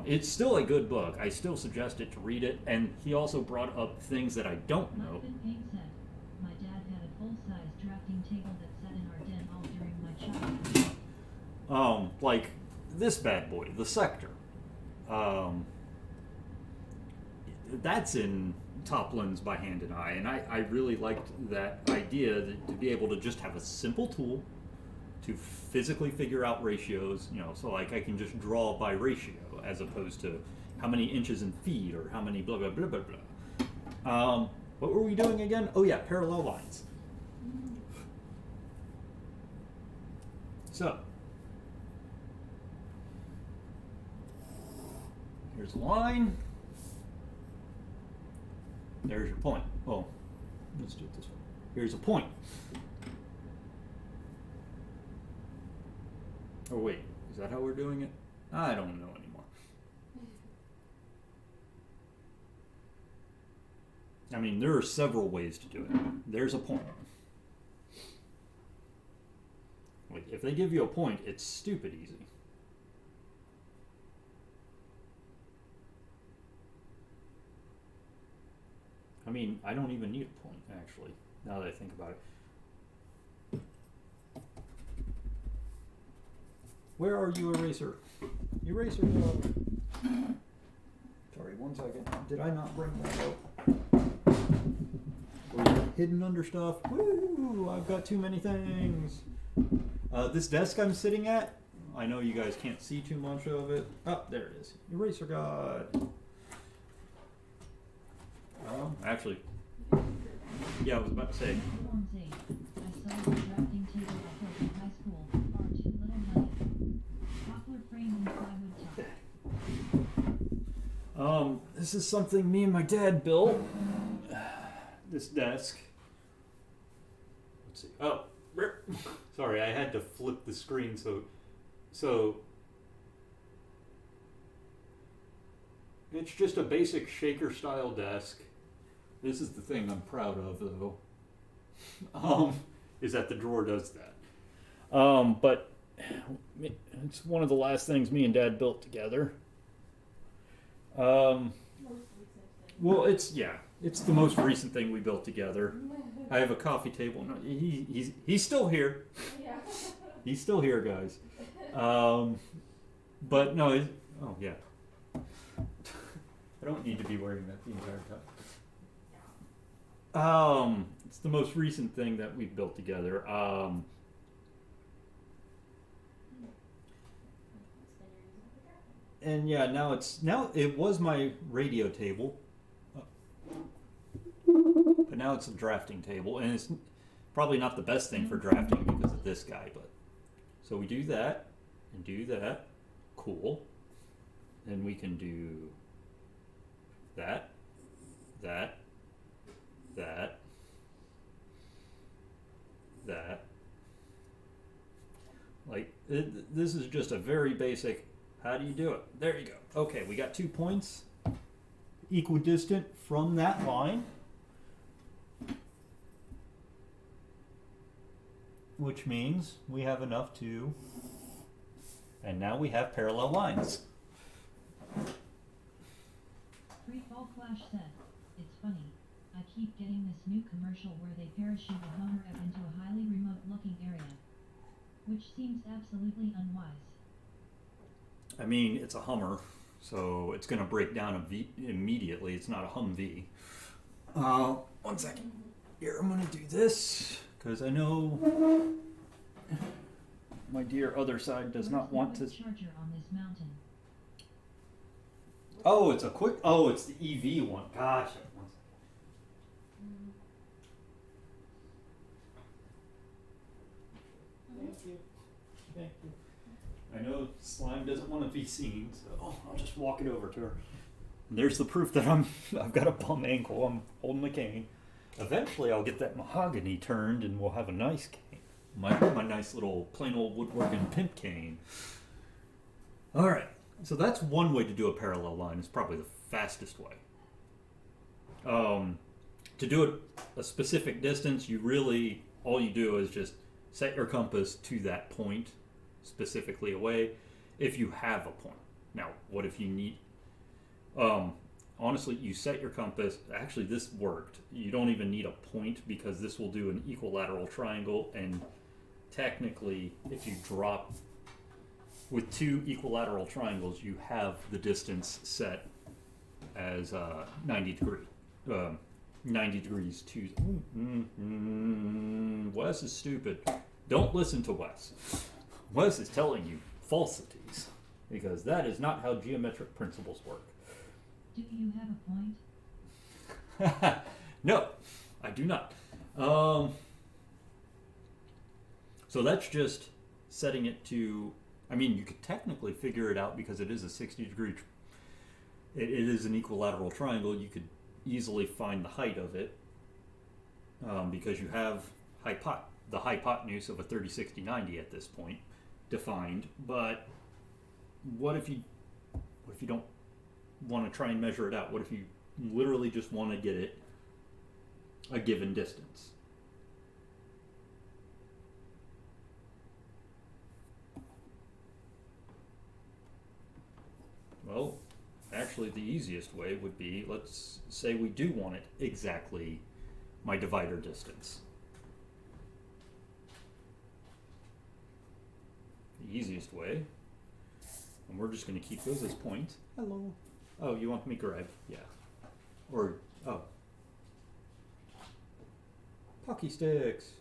[SPEAKER 1] It's still a good book. I still suggest it to read it. And he also brought up things that I don't know.
[SPEAKER 2] Muffin Payne said, my dad had a full-size drafting table that sat in our den all during my childhood.
[SPEAKER 1] Like this bad boy, the Sector. That's in Toplin's By Hand and I, and I really liked that idea that to be able to just have a simple tool to physically figure out ratios, so like I can just draw by ratio as opposed to how many inches in feet or how many blah blah blah blah blah. What were we doing again? Oh yeah, parallel lines. So here's a line. There's your point. Oh, let's do it this way. Here's a point. Oh wait, is that how we're doing it? I don't know anymore. I mean, there are several ways to do it. There's a point. Like, if they give you a point, it's stupid easy. I mean, I don't even need a point, actually, now that I think about it. Where are you, Eraser? Eraser, no. Sorry, one second. Did I not bring that up? Were you hidden under stuff? Woo! I've got too many things. This desk I'm sitting at, I know you guys can't see too much of it. Oh, there it is. Eraser God. Actually, yeah, I was about to say.
[SPEAKER 2] Forms 8. I saw the drafting table I built in high school. Far too little money. Poplar frame and plywood top.
[SPEAKER 1] This is something me and my dad built. This desk. Let's see. Oh, sorry, I had to flip the screen so it's just a basic shaker style desk. This is the thing I'm proud of, though, is that the drawer does that. But it's one of the last things me and Dad built together. Well, it's the most recent thing we built together. I have a coffee table. No, he's still here.
[SPEAKER 4] Yeah.
[SPEAKER 1] He's still here, guys. But no, oh yeah. I don't need to be wearing that the entire time. It's the most recent thing that we've built together. And yeah, now it was my radio table, but now it's a drafting table, and it's probably not the best thing for drafting because of this guy. But so we do that and do that, cool. Then we can do that, that, that, that. Like this is just a very basic. How do you do it? There you go. Okay, we got 2 points equidistant from that line, which means we have enough to, and now we have parallel lines.
[SPEAKER 2] Free Fall Flash said, "It's funny. I keep getting this new commercial where they parachute a Hummer up into a highly remote-looking area, which seems absolutely unwise."
[SPEAKER 1] I mean, it's a Hummer, so it's going to break down immediately. It's not a Humvee. 1 second. Here, I'm going to do this because I know my dear other side does not want to.
[SPEAKER 2] Charger on this mountain.
[SPEAKER 1] Oh, it's a quick. Oh, it's the EV one. Gotcha. 1 second. Thank you. Thank you. I know Slime doesn't want to be seen, so I'll just walk it over to her. And there's the proof that I've got a bum ankle. I'm holding the cane. Eventually, I'll get that mahogany turned, and we'll have a nice cane. My nice little plain old woodworking pimp cane. All right. So that's one way to do a parallel line. It's probably the fastest way. To do it a specific distance, all you do is just set your compass to that point specifically away if you have a point. Now, what if you need... honestly, you set your compass... Actually, this worked. You don't even need a point because this will do an equilateral triangle, and technically, if you drop... With 2 equilateral triangles, you have the distance set as 90 degrees to... Wes is stupid. Don't listen to Wes. Wes is telling you falsities, because that is not how geometric principles work.
[SPEAKER 2] Do you have a point?
[SPEAKER 1] No, I do not. So that's just setting it to... I mean, you could technically figure it out because it is a 60-degree... It is an equilateral triangle. You could easily find the height of it because you have the hypotenuse of a 30, 60, 90 at this point defined. But what if you don't want to try and measure it out? What if you literally just want to get it a given distance? Well, actually the easiest way would be, let's say we do want it exactly my divider distance. The easiest way, and we're just going to keep those as points. Hello. Oh, you want me to grab? Yeah. Or, oh. Pocky sticks.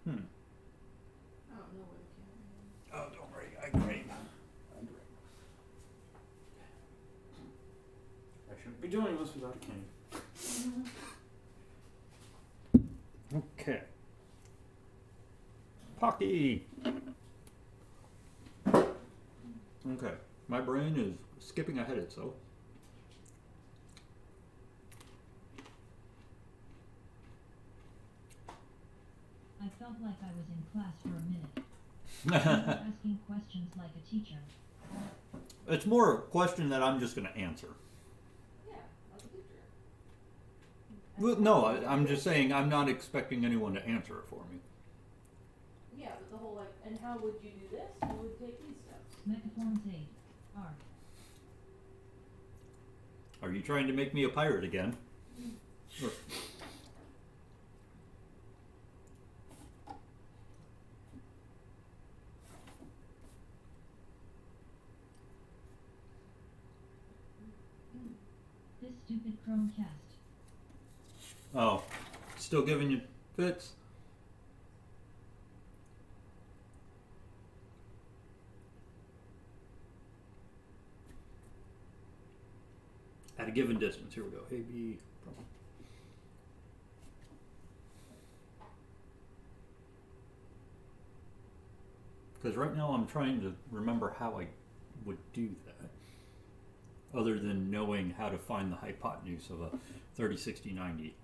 [SPEAKER 4] I don't know where the camera is.
[SPEAKER 1] Oh, don't worry. I agree. I shouldn't be doing this without a cane. Okay. Pocky. Okay. My brain is skipping ahead itself.
[SPEAKER 2] I felt like I was in class for a minute. You were asking questions like a teacher.
[SPEAKER 1] It's more a question that I'm just going to answer.
[SPEAKER 4] Yeah, like a picture.
[SPEAKER 1] Well, no, I'm just saying I'm not expecting anyone to answer it for me.
[SPEAKER 4] Yeah, but the whole like, and how would you do this? You would take these steps.
[SPEAKER 2] Megaforms 8. R.
[SPEAKER 1] Are you trying to make me a pirate again? Or-
[SPEAKER 2] This stupid Chromecast.
[SPEAKER 1] Oh, still giving you fits? at a given distance. Here we go. AB. Because right now I'm trying to remember how I would do that, other than knowing how to find the hypotenuse of a 30, 60, 90.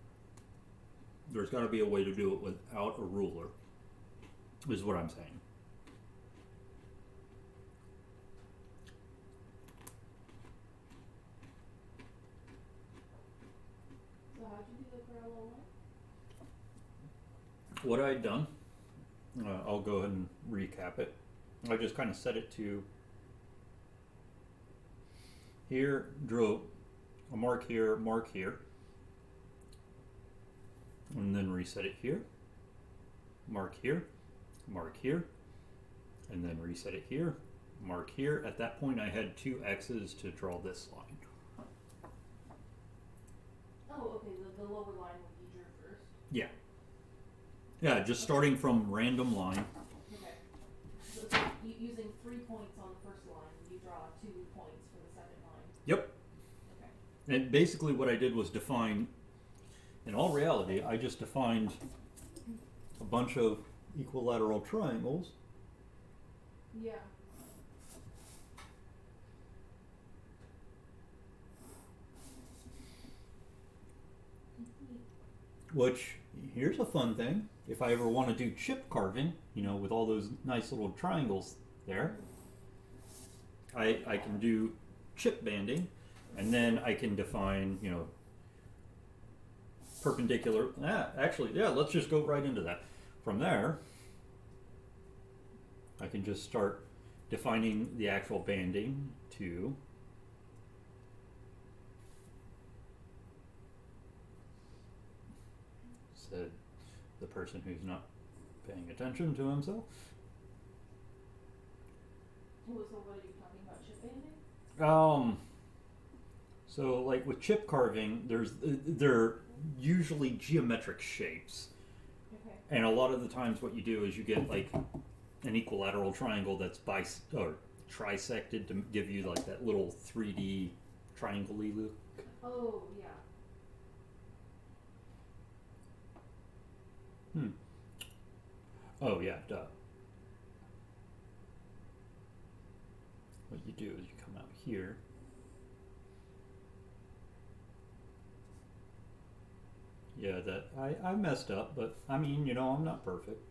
[SPEAKER 1] There's got to be a way to do it without a ruler, is what I'm saying.
[SPEAKER 4] So how'd you do the parallel line?
[SPEAKER 1] What I had done, I'll go ahead and recap it. I just kind of set it to here, drew a mark here, and then reset it here, mark here, and then reset it here, mark here. At that point I had 2 X's to draw this line.
[SPEAKER 4] Oh, okay, the lower line would be drew first.
[SPEAKER 1] Yeah. Yeah, just starting from random line.
[SPEAKER 4] Okay. So using 3 points on the first line, you draw 2 points for the second line.
[SPEAKER 1] Yep.
[SPEAKER 4] Okay.
[SPEAKER 1] And basically what I did was define, in all reality, I just defined a bunch of equilateral triangles.
[SPEAKER 4] Yeah.
[SPEAKER 1] Which, here's a fun thing. If I ever want to do chip carving, you know, with all those nice little triangles there, I can do chip banding, and then I can define, you know, perpendicular. Actually, yeah, let's just go right into that. From there, I can just start defining the actual banding to said the person who's not paying attention to himself.
[SPEAKER 4] So what are you talking about, chip banding?
[SPEAKER 1] So like with chip carving, they're usually geometric shapes,
[SPEAKER 4] Okay.
[SPEAKER 1] and a lot of the times what you do is you get like an equilateral triangle that's or trisected to give you like that little 3D triangle-y look.
[SPEAKER 4] Oh, yeah.
[SPEAKER 1] Oh yeah, duh. What you do is you come out here. Yeah, that I messed up, but I mean, you know, I'm not perfect.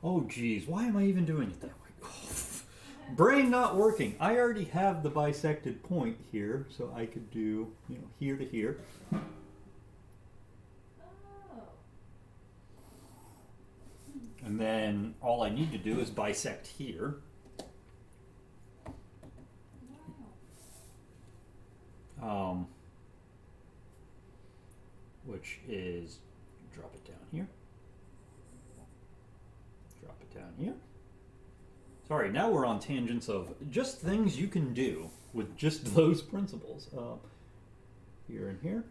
[SPEAKER 1] Oh geez, why am I even doing it that way? Brain not working. I already have the bisected point here, so I could do, you know, here to here.
[SPEAKER 4] Oh.
[SPEAKER 1] And then all I need to do is bisect here.
[SPEAKER 4] Wow.
[SPEAKER 1] Which is drop it down here. Drop it down here. Sorry, now we're on tangents of just things you can do with just those principles. Here and here.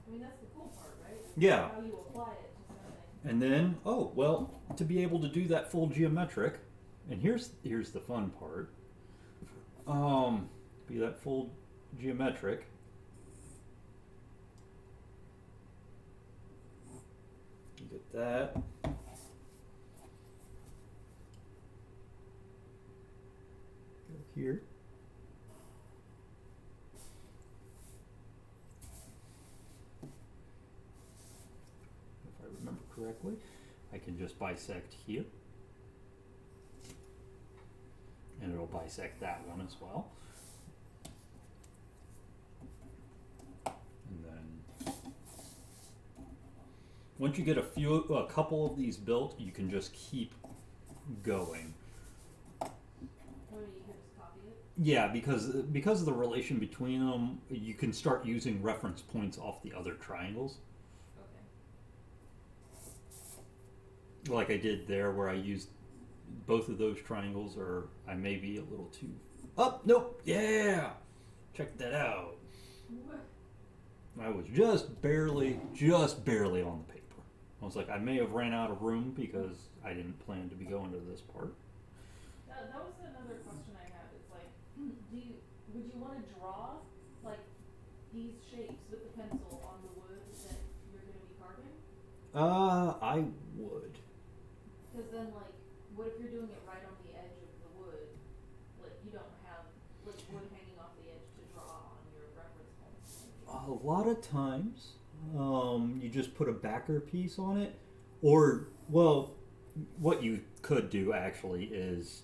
[SPEAKER 4] I mean, that's the cool part, right?
[SPEAKER 1] Yeah.
[SPEAKER 4] How you apply it to something.
[SPEAKER 1] And then, oh, well, to be able to do that full geometric, and here's the fun part. Be that full geometric. You get that. Go here. If I remember correctly, I can just bisect here. And it'll bisect that one as well. And then once you get a couple of these built, you can just keep going.
[SPEAKER 4] Or you can just copy it.
[SPEAKER 1] Yeah, because of the relation between them, you can start using reference points off the other triangles.
[SPEAKER 4] Okay.
[SPEAKER 1] Like I did there, where I used both of those triangles, or I may be a little too... Oh, nope, yeah! Check that out. I was just barely on the paper. I was like, I may have ran out of room because I didn't plan to be going to this part.
[SPEAKER 4] That was another question I had. It's like, would you want to draw like these shapes with the pencil on the wood that you're going to be carving?
[SPEAKER 1] I would.
[SPEAKER 4] Because then, like, what if you're doing it right on the edge of the wood? Like, you don't have like wood hanging off the edge to draw on your reference points.
[SPEAKER 1] A lot of times, you just put a backer piece on it, or well, what you could do actually is,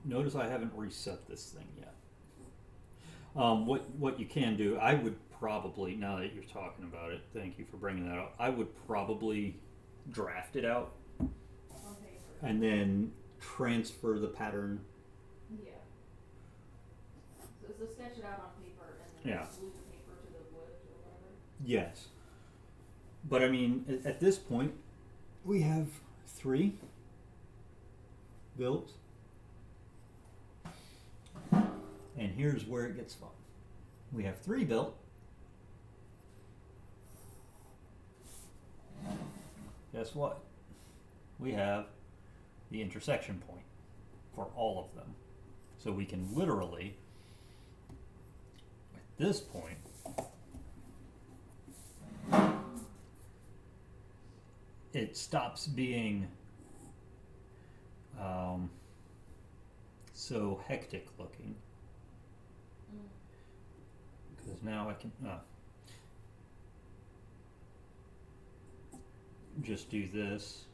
[SPEAKER 1] notice I haven't reset this thing yet. What you can do, I would probably, now that you're talking about it, thank you for bringing that up. I would probably draft it out
[SPEAKER 4] On paper.
[SPEAKER 1] and then transfer the pattern.
[SPEAKER 4] Yeah. So sketch it out on paper and then
[SPEAKER 1] Yeah.
[SPEAKER 4] glue the paper to the wood or whatever.
[SPEAKER 1] Yes. But I mean, at this point, we have 3 built. And here's where it gets fun. We have 3 built. Guess what? We have the intersection point for all of them. So we can literally, at this point, it stops being so hectic looking. Because now I can just do this.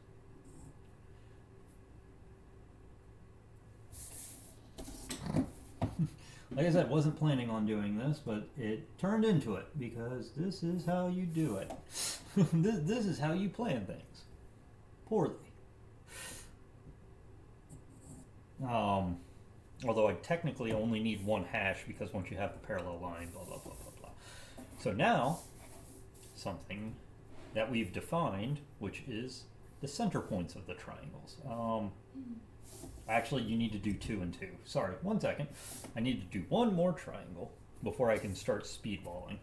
[SPEAKER 1] Like I said, wasn't planning on doing this, but it turned into it because this is how you do it. This is how you plan things. Poorly. Although I technically only need 1 hash because once you have the parallel line, blah, blah, blah, blah, blah. So now, something that we've defined, which is the center points of the triangles. Actually, you need to do 2 and 2. Sorry, 1 second. I need to do 1 more triangle before I can start speedballing.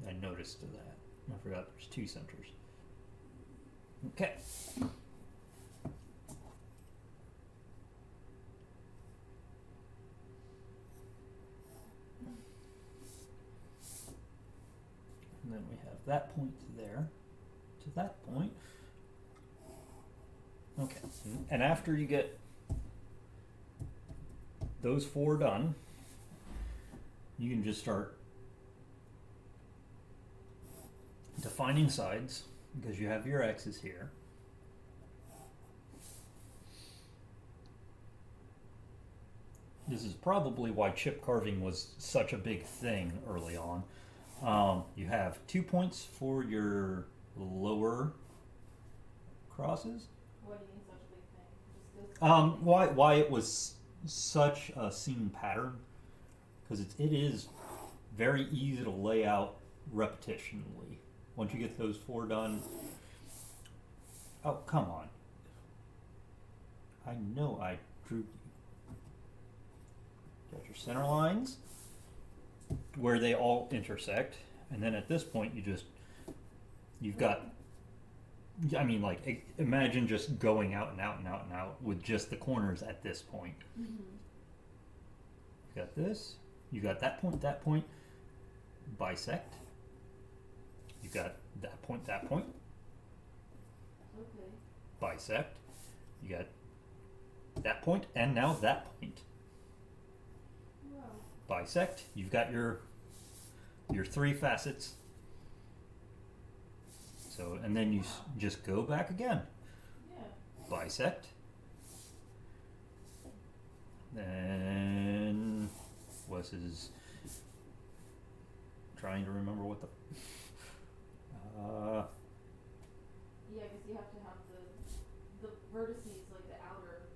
[SPEAKER 1] I noticed that. I forgot there's 2 centers. Okay. And then we have that point there to that point. Okay. And after you get those 4 done, you can just start defining sides because you have your X's here. This is probably why chip carving was such a big thing early on. You have 2 points for your lower crosses.
[SPEAKER 4] What do you mean such a big thing? Just
[SPEAKER 1] Why it was such a scene pattern? Because it is very easy to lay out repetitionally. Once you get those 4 done. Oh, come on. I know I drew. Got your center lines where they all intersect, and then at this point you've got, I mean, like, imagine just going out and out and out and out with just the corners at this point.
[SPEAKER 4] Mm-hmm.
[SPEAKER 1] You got this, you got that point, bisect. You got that point,
[SPEAKER 4] Okay.
[SPEAKER 1] bisect. You got that point, and now that point.
[SPEAKER 4] Wow.
[SPEAKER 1] Bisect. You've got your 3 facets. So, and then you just go back again.
[SPEAKER 4] Yeah.
[SPEAKER 1] Bisect. Then Wes is trying to remember what the.
[SPEAKER 4] Yeah, because you have to have the vertices, like the outer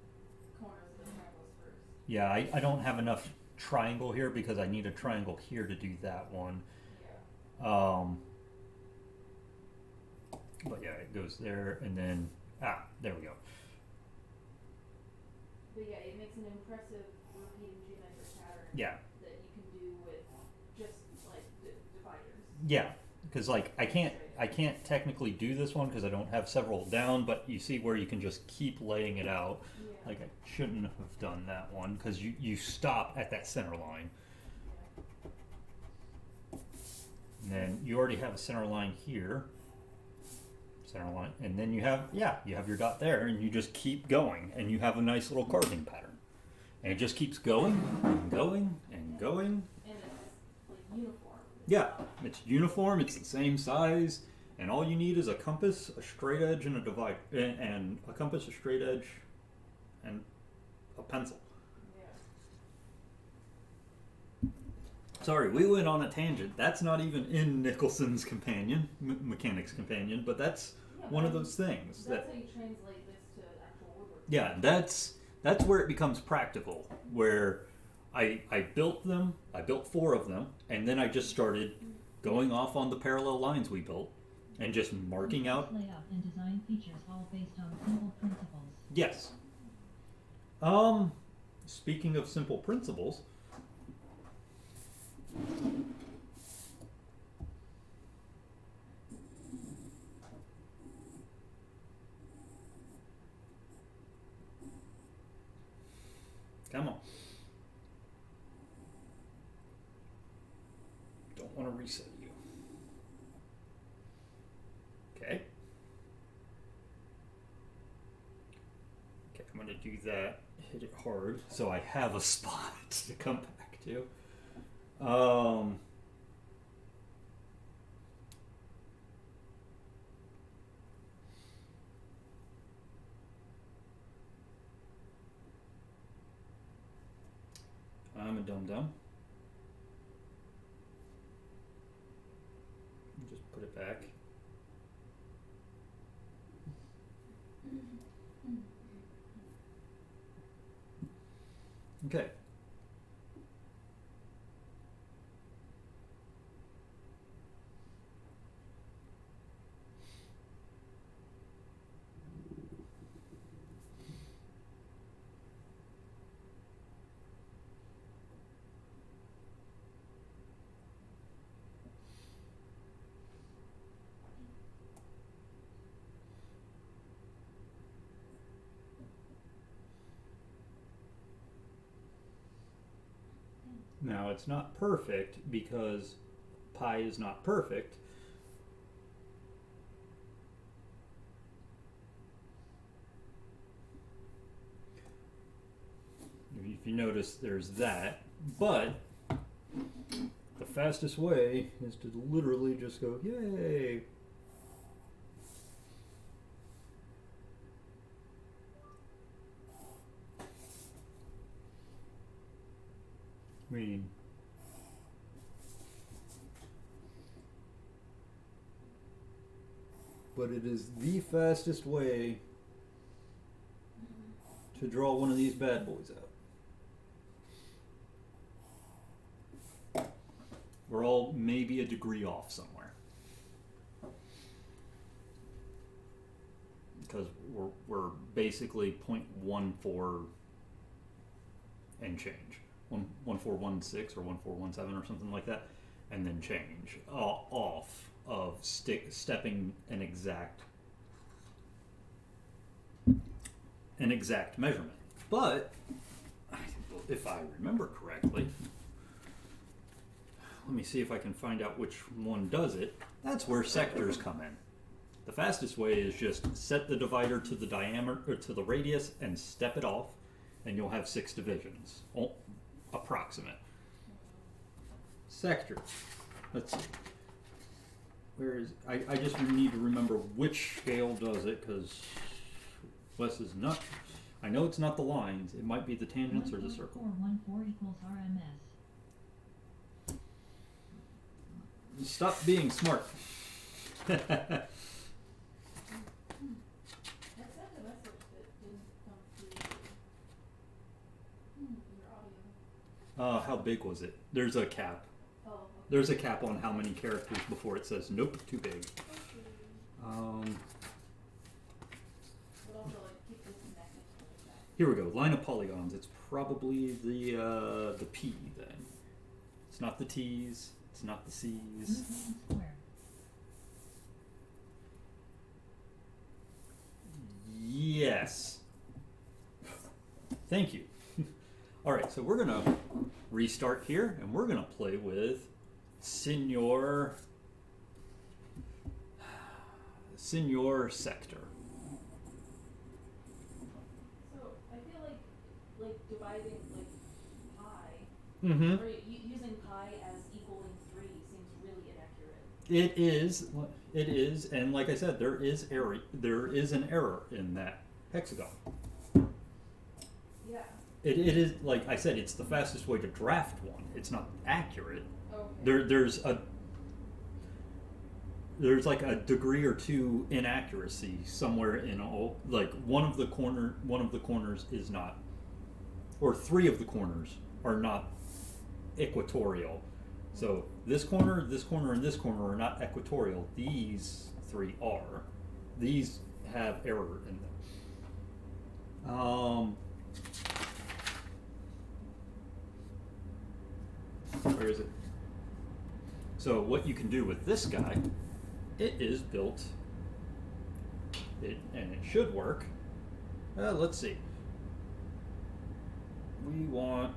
[SPEAKER 4] corners of the triangles first.
[SPEAKER 1] Yeah, I don't have enough triangle here because I need a triangle here to do that one.
[SPEAKER 4] Yeah.
[SPEAKER 1] But yeah, it goes there and then there we go.
[SPEAKER 4] But yeah, it makes an impressive repeating geometric pattern.
[SPEAKER 1] Yeah.
[SPEAKER 4] that you can do with just like dividers.
[SPEAKER 1] Yeah, because like I can't technically do this one because I don't have several down, but you see where you can just keep laying it out.
[SPEAKER 4] Yeah.
[SPEAKER 1] Like I shouldn't have done that one because you stop at that center line. And then you already have a center line here. Center line, and then you have your dot there, and you just keep going, and you have a nice little carving pattern. And it just keeps going and going and going.
[SPEAKER 4] And it's like uniform.
[SPEAKER 1] Yeah, it's uniform, it's the same size, and all you need is a compass, a straight edge, and a divider, and a compass, a straight edge, and a pencil.
[SPEAKER 4] Yeah.
[SPEAKER 1] Sorry, we went on a tangent. That's not even in Nicholson's companion, Mechanic's Companion, but that's one of those things.
[SPEAKER 4] That's how you translate this to actual woodworking.
[SPEAKER 1] Yeah, that's where it becomes practical, where I built them, I built 4 of them, and then I just started going off on the parallel lines we built, and just marking out.
[SPEAKER 2] Layout and design features all based on simple principles.
[SPEAKER 1] Yes. Speaking of simple principles, come on. Don't want to reset you. Okay. Okay, I'm going to do that. Hit it hard so I have a spot to come back to. I'm a dum-dum. Just put it back. Okay. Now it's not perfect because pi is not perfect. If you notice, there's that, but the fastest way is to literally just go, yay! I mean, but it is the fastest way to draw one of these bad boys out. We're all maybe a degree off somewhere, because we're basically 0.14 and change. 1416 or 1417 or something like that, and then change off of stepping an exact measurement. But if I remember correctly, let me see if I can find out which one does it. That's where sectors come in. The fastest way is just set the divider to the diameter or to the radius and step it off, and you'll have 6 divisions. Approximate. Sector. Let's see. Where is I just need to remember which scale does it, because Wes is not. I know it's not the lines. It might be the tangents or the circle.
[SPEAKER 2] 1.414 equals RMS.
[SPEAKER 1] Stop being smart.
[SPEAKER 4] I sent a message that didn't come through your audio.
[SPEAKER 1] How big was it? There's a cap.
[SPEAKER 4] Oh, okay.
[SPEAKER 1] There's a cap on how many characters before it says nope, too big.
[SPEAKER 4] But also, like, keep disconnected from the chat.
[SPEAKER 1] Here we go. Line of polygons. It's probably the P then. It's not the T's. It's not the C's.
[SPEAKER 2] Euclidean square.
[SPEAKER 1] Yes. Thank you. All right, so we're gonna restart here, and we're gonna play with Senor Sector.
[SPEAKER 4] So I feel like dividing like pi,
[SPEAKER 1] Mm-hmm.
[SPEAKER 4] or using pi as equaling 3 seems really inaccurate.
[SPEAKER 1] It is, and like I said, there is an error in that hexagon.
[SPEAKER 4] Yeah.
[SPEAKER 1] It is, like I said, it's the fastest way to draft one. It's not accurate.
[SPEAKER 4] Okay.
[SPEAKER 1] There's like a degree or two inaccuracy somewhere in all, like one of the corners is not, or three of the corners are not equatorial. So this corner, and this corner are not equatorial. These three are. These have error in them. Where is it? So what you can do with this guy, it is built, and it should work. Let's see. We want,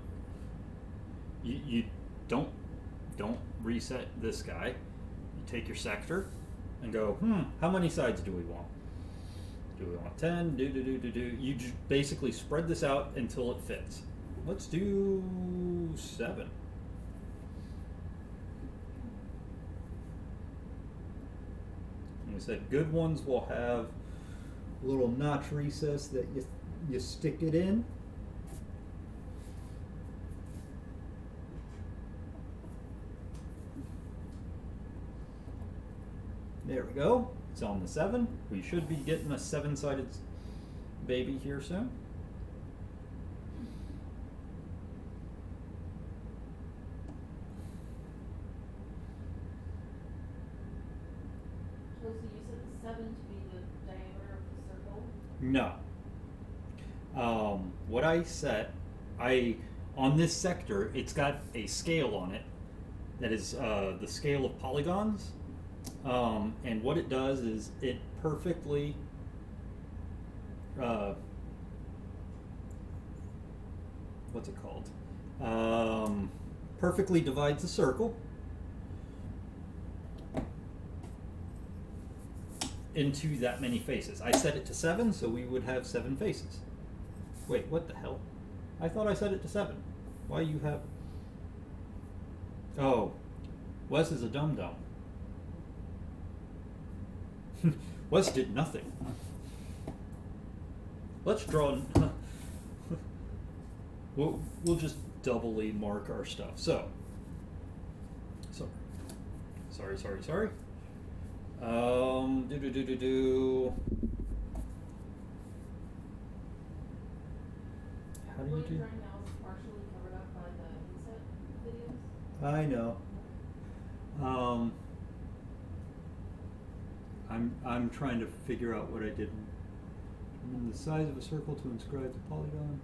[SPEAKER 1] you don't reset this guy. You take your sector and go, how many sides do we want? Do we want 10? You basically spread this out until it fits. Let's do 7. Like I said, good ones will have a little notch recess that you stick it in. There we go. It's on the 7. We should be getting a 7-sided baby here soon.
[SPEAKER 4] So you said the 7 to be the diameter of the circle?
[SPEAKER 1] No. What I set, on this sector, it's got a scale on it that is the scale of polygons. And what it does is it perfectly what's it called? Perfectly divides the circle into that many faces. I set it to 7, so we would have 7 faces. Wait, what the hell? I thought I set it to 7. Why you have... Oh, Wes is a dum-dum. Wes did nothing. Let's draw... we'll just doubly mark our stuff. So... Sorry. How do you
[SPEAKER 4] What
[SPEAKER 1] do?
[SPEAKER 4] you're drawing now is partially covered up by the inset videos.
[SPEAKER 1] I know. I'm trying to figure out what I did. Determine the size of a circle to inscribe the polygon.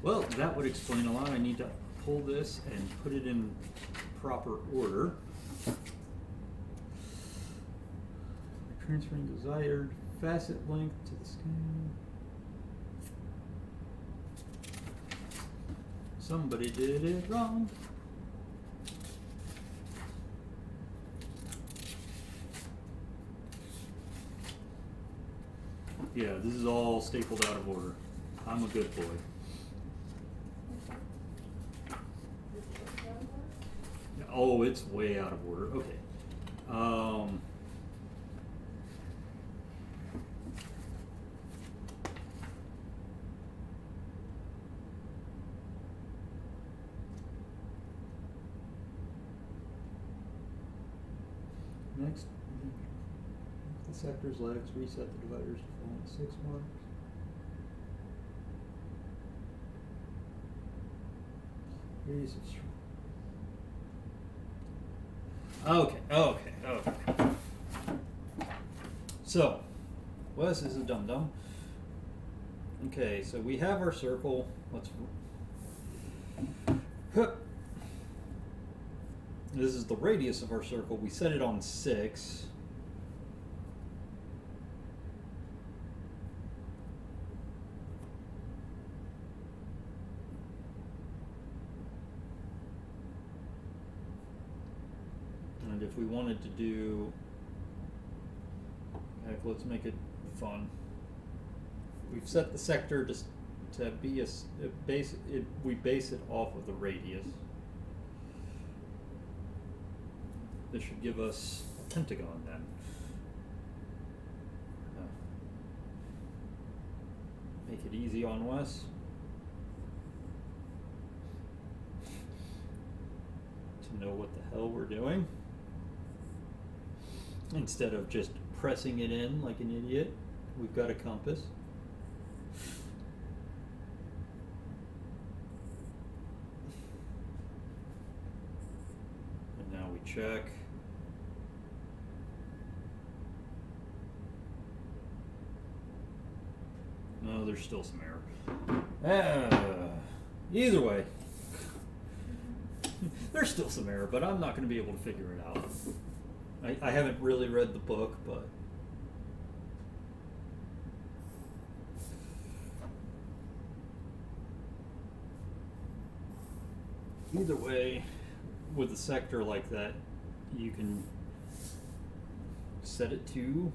[SPEAKER 1] Well, that would explain a lot. I need to pull this and put it in proper order. Transferring desired facet length to the skin. Somebody did it wrong. Yeah, this is all stapled out of order. I'm a good boy. Oh, it's way out of order. Okay. Next, the sector's legs, reset the dividers to fall at 6 marks. Jesus. Okay. So, Wes is a dum-dum. Okay, so we have our circle. Let's... This is the radius of our circle. We set it on 6. And if we wanted to do... Heck, let's make it fun. We've set the sector to be we base it off of the radius. This should give us a pentagon then. Make it easy on Wes. To know what the hell we're doing. Instead of just pressing it in like an idiot, we've got a compass. And now we check. No, there's still some error. Either way, there's still some error, but I'm not going to be able to figure it out. I haven't really read the book, but either way, with a sector like that, you can set it to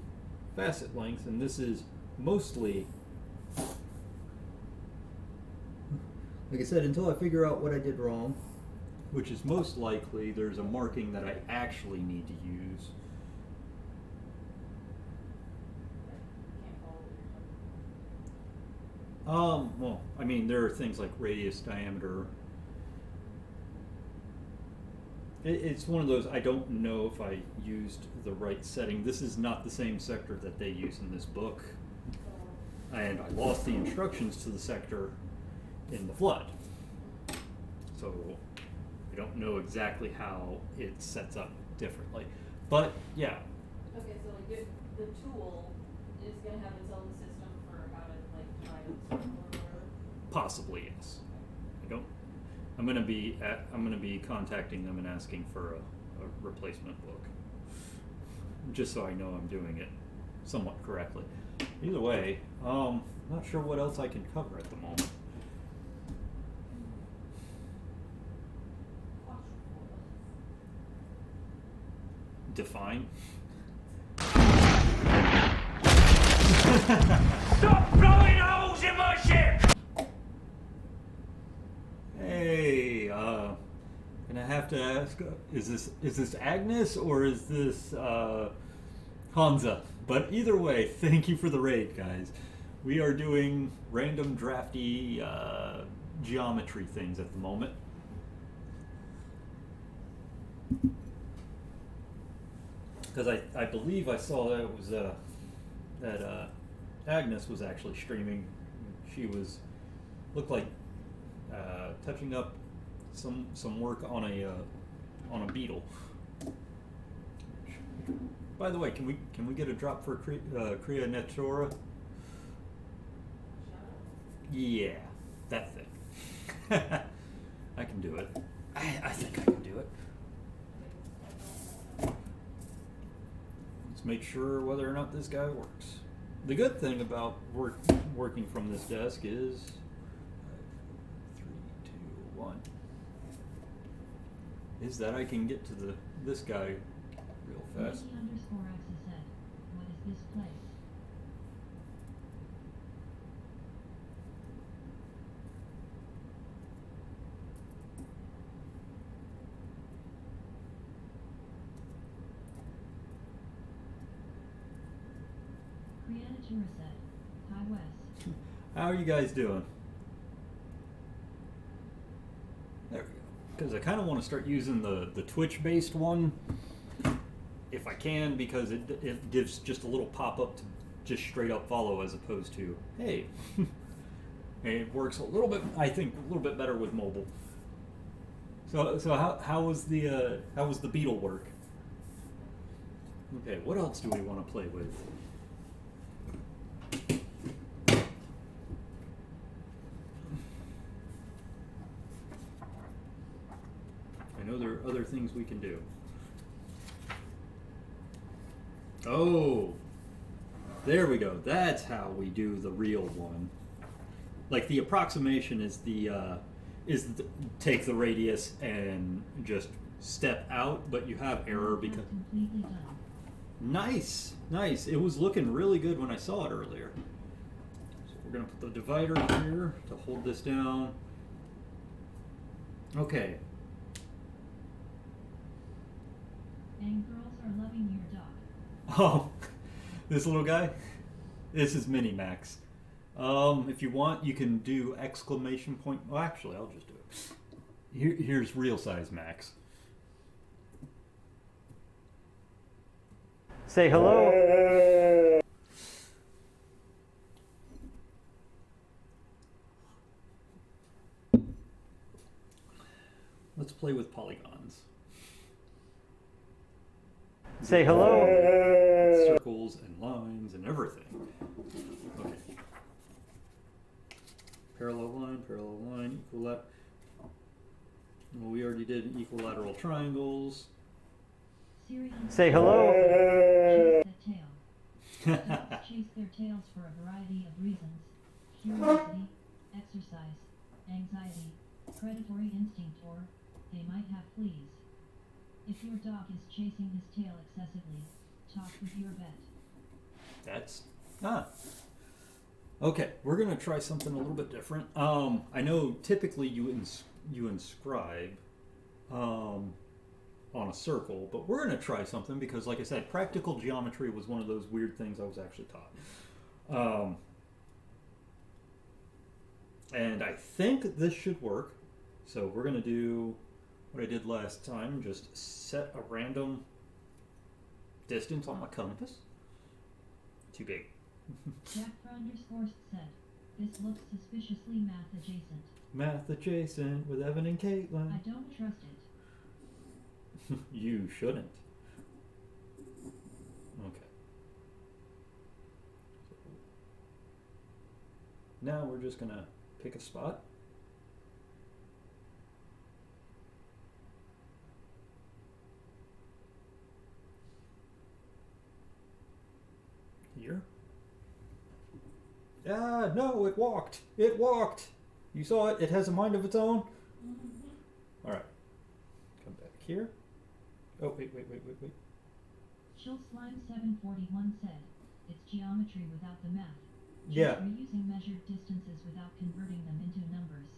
[SPEAKER 1] facet length, and this is mostly, like I said, until I figure out what I did wrong, which is most likely there's a marking that I actually need to use. Well, I mean, there are things like radius, diameter. It's one of those, I don't know if I used the right setting. This is not the same sector that they use in this book. And I lost the instructions to the sector in the flood. So I don't know exactly how it sets up differently. But yeah.
[SPEAKER 4] Okay, so like the tool is gonna have its own system for how to like try to circle or whatever?
[SPEAKER 1] Possibly, yes. I'm gonna be contacting them and asking for a replacement book. Just so I know I'm doing it somewhat correctly. Either way, not sure what else I can cover at the moment. Define.
[SPEAKER 3] Stop blowing holes in my ship!
[SPEAKER 1] Hey, gonna have to ask, is this Agnes or is this Hansa? But either way, thank you for the raid, guys. We are doing random drafty geometry things at the moment. Because I believe I saw that it was that Agnes was actually streaming. She looked like touching up some work on a beetle. By the way, can we get a drop for Kriya Netora? Yeah, that thing. I can do it. I think I can do it. Let's make sure whether or not this guy works. The good thing about working from this desk is 3, 2, 1. Is that I can get to this guy real fast.
[SPEAKER 2] Nikki_Axe said, "What is this place?" Krianatura said, "Hi Wes."
[SPEAKER 1] How are you guys doing? There we go. Because I kind of want to start using the Twitch-based one, if I can, because it gives just a little pop-up to just straight up follow as opposed to, hey. It works a little bit, I think, a little bit better with mobile. So how was the beetle work? Okay, what else do we want to play with? I know there are other things we can do. Oh, there we go. That's how we do the real one. Like the approximation is take the radius and just step out, but you have error because.
[SPEAKER 2] Completely done.
[SPEAKER 1] Nice, nice. It was looking really good when I saw it earlier. So we're gonna put the divider here to hold this down. Okay.
[SPEAKER 2] And girls are loving your dog.
[SPEAKER 1] Oh, this little guy? This is Mini Max. If you want, you can do exclamation point. Well, actually, I'll just do it. Here's real size Max.
[SPEAKER 5] Say hello.
[SPEAKER 1] Let's play with polygons.
[SPEAKER 5] Say hello.
[SPEAKER 1] Circles and lines and everything. Okay. Parallel line, equilateral. Well, we already did equilateral triangles.
[SPEAKER 2] Siri
[SPEAKER 5] Say hello.
[SPEAKER 2] chase the tail. Dogs chase their tails for a variety of reasons. Curiosity, exercise, anxiety, predatory instinct, or they might have fleas. If your dog is chasing his tail excessively, talk with your vet.
[SPEAKER 1] That's okay. We're gonna try something a little bit different. I know typically you inscribe on a circle, but we're gonna try something because, like I said, practical geometry was one of those weird things I was actually taught. And I think this should work. So we're gonna do what I did last time, just set a random distance on my compass. Too big.
[SPEAKER 2] Jack _Forst said, this looks suspiciously math adjacent.
[SPEAKER 1] Math adjacent with Evan and Caitlin.
[SPEAKER 2] I don't trust it.
[SPEAKER 1] You shouldn't. Okay. Now we're just gonna pick a spot. Here. Ah, no, it walked. It walked. You saw it. It has a mind of its own. All right. Come back here. Oh, wait.
[SPEAKER 2] Chill Slime 741 said, it's geometry without the math. Just
[SPEAKER 1] Yeah.
[SPEAKER 2] reusing measured distances without converting them into numbers.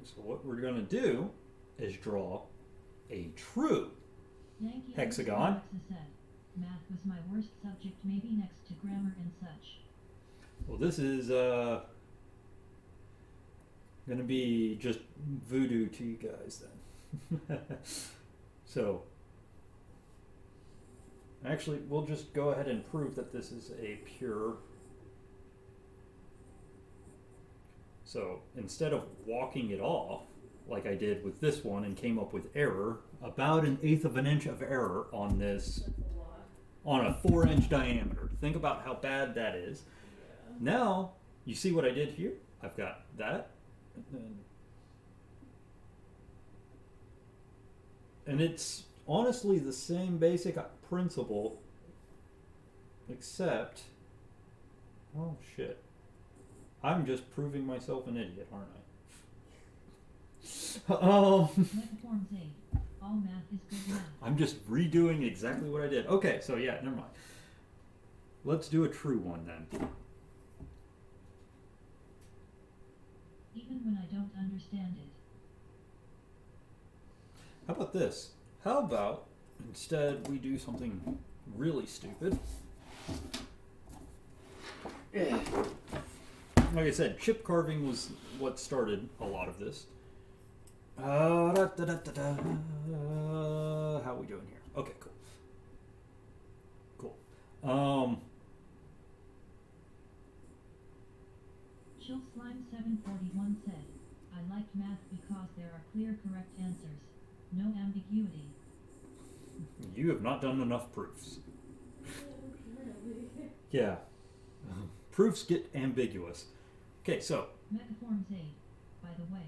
[SPEAKER 1] So what we're going to do is draw a true
[SPEAKER 2] Yankee
[SPEAKER 1] hexagon.
[SPEAKER 2] Alexa said, math was my worst subject, maybe next to grammar and such.
[SPEAKER 1] Well, this is going to be just voodoo to you guys then. So, actually, we'll just go ahead and prove that this is a pure. So, instead of walking it off, like I did with this one and came up with error, about 1/8 of an inch of error on this,
[SPEAKER 4] That's a lot.
[SPEAKER 1] on a 4-inch diameter. Think about how bad that is.
[SPEAKER 4] Yeah.
[SPEAKER 1] Now, you see what I did here? I've got that. And it's honestly the same basic principle, except, oh shit. I'm just proving myself an idiot, aren't I?
[SPEAKER 2] Metaforms 8. All math is good math.
[SPEAKER 1] I'm just redoing exactly what I did. Okay, so yeah, never mind. Let's do a true one then.
[SPEAKER 2] Even when I don't understand it.
[SPEAKER 1] How about this? How about instead we do something really stupid? Like I said, chip carving was what started a lot of this. How are we doing here? Okay, cool.
[SPEAKER 2] Chill Slime 741 said, I liked math because there are clear correct answers. No ambiguity.
[SPEAKER 1] You have not done enough proofs.
[SPEAKER 4] Really?
[SPEAKER 1] Yeah. Proofs get ambiguous. Okay, so
[SPEAKER 2] Megaforms aid. By the way,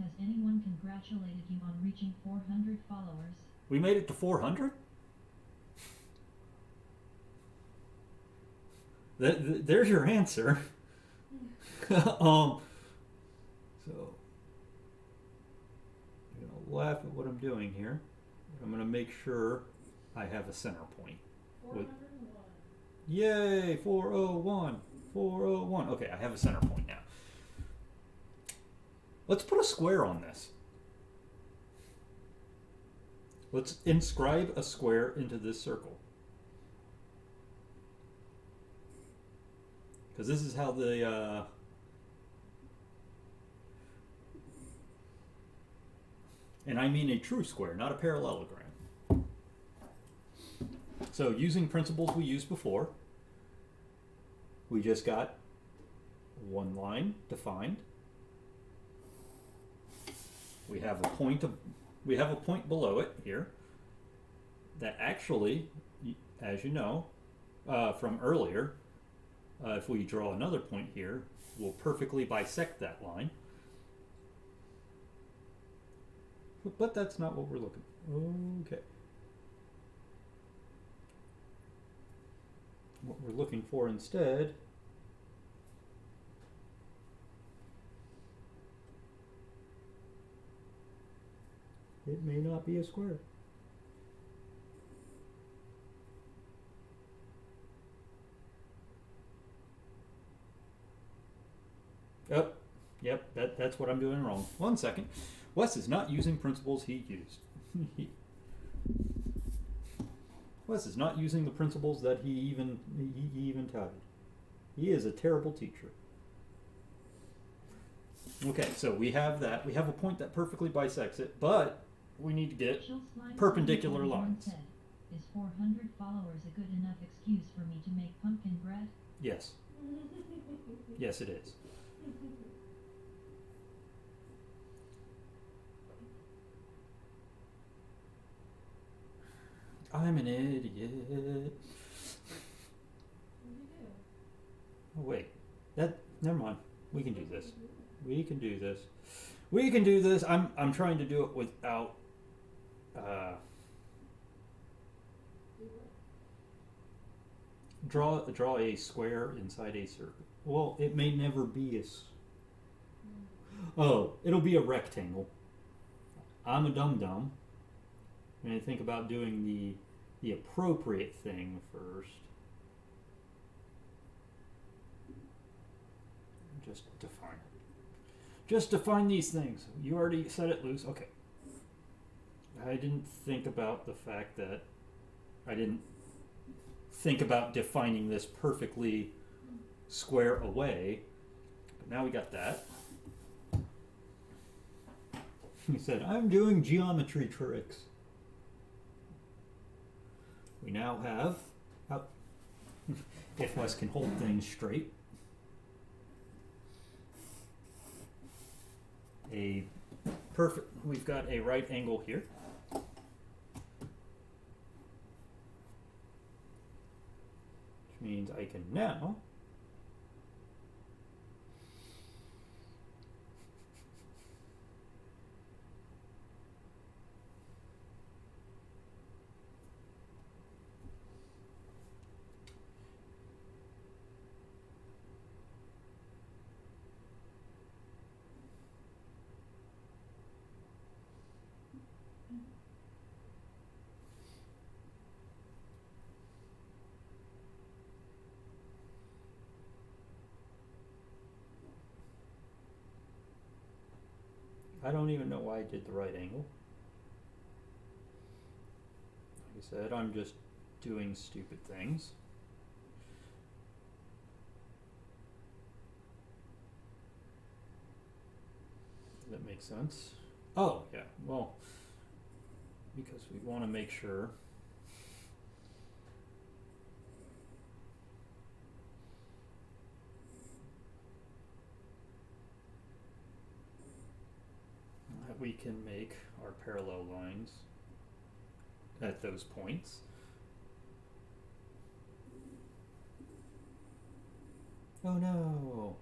[SPEAKER 2] has anyone congratulated you on reaching 400 followers?
[SPEAKER 1] we made it to 400? There's your answer. So I'm gonna laugh at what I'm doing here. I'm gonna make sure I have a center point.
[SPEAKER 4] 401.
[SPEAKER 1] Yay, 401, 401. Okay, I have a center point now. Let's put a square on this. Let's inscribe a square into this circle. Because this is how the and I mean a true square, not a parallelogram. So using principles we used before, we just got one line defined. We have a point below it here that actually, as you know from earlier, if we draw another point here, we'll perfectly bisect that line. But that's not what we're looking for. Okay. What we're looking for instead it may not be a square. Oh, yep, that's what I'm doing wrong. 1 second. Wes is not using principles he used. Wes is not using the principles that he even touted. He is a terrible teacher. Okay, so we have that. We have a point that perfectly bisects it, but we need to get perpendicular lines.
[SPEAKER 2] Said, is 400 followers a good enough excuse for me to make pumpkin bread?
[SPEAKER 1] Yes. Yes, it is. I'm an idiot.
[SPEAKER 4] What do you do?
[SPEAKER 1] Oh, wait. Never mind. We can do this. We can do this. We can do this. I'm trying to do it without
[SPEAKER 4] Do what?
[SPEAKER 1] draw a square inside a circle. Well, it may never be oh, it'll be a rectangle. I'm a dum-dum. And I think about doing the appropriate thing first. Just define it. Just define these things. You already set it loose. Okay. I didn't think about the fact that I didn't think about defining this perfectly square away. But now we got that. He said, I'm doing geometry tricks. We now have, if Wes can hold things straight, we've got a right angle here. Which means I can now I don't even know why I did the right angle. Like I said, I'm just doing stupid things. Does that make sense? Oh, yeah, well, because we want to make sure that we can make our parallel lines at those points. Oh no!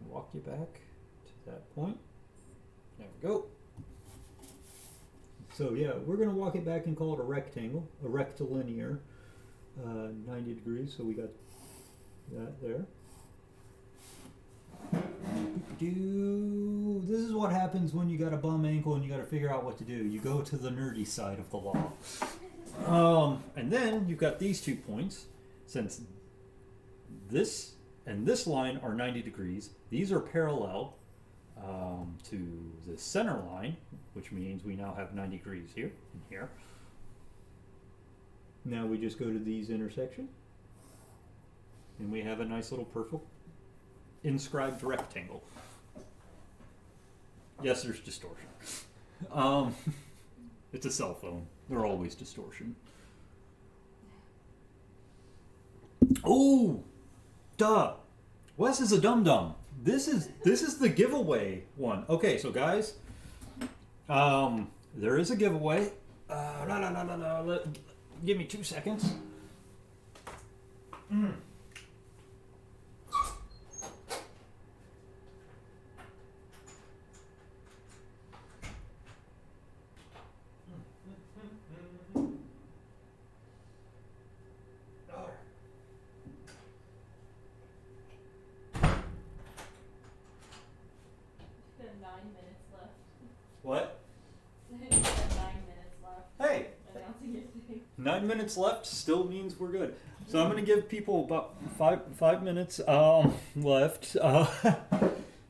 [SPEAKER 1] Walk you back to that point. There we go. So yeah, we're going to walk it back and call it a rectangle, a rectilinear, 90 degrees. So we got that there. This is what happens when you got a bum ankle and you got to figure out what to do. You go to the nerdy side of the law. And then you've got these 2 points. Since this and this line are 90 degrees, these are parallel to the center line, which means we now have 90 degrees here and here. Now we just go to these intersections, and we have a nice little perfect inscribed rectangle. Yes, there's distortion. It's a cell phone. There's always distortion. Oh, duh. Wes is a dum-dum. This is the giveaway one. Okay, so guys, there is a giveaway. Give me 2 seconds. What?
[SPEAKER 4] 9 minutes left.
[SPEAKER 1] Hey,
[SPEAKER 4] Announcing your thing.
[SPEAKER 1] 9 minutes left still means we're good. So I'm going to give people about five minutes left to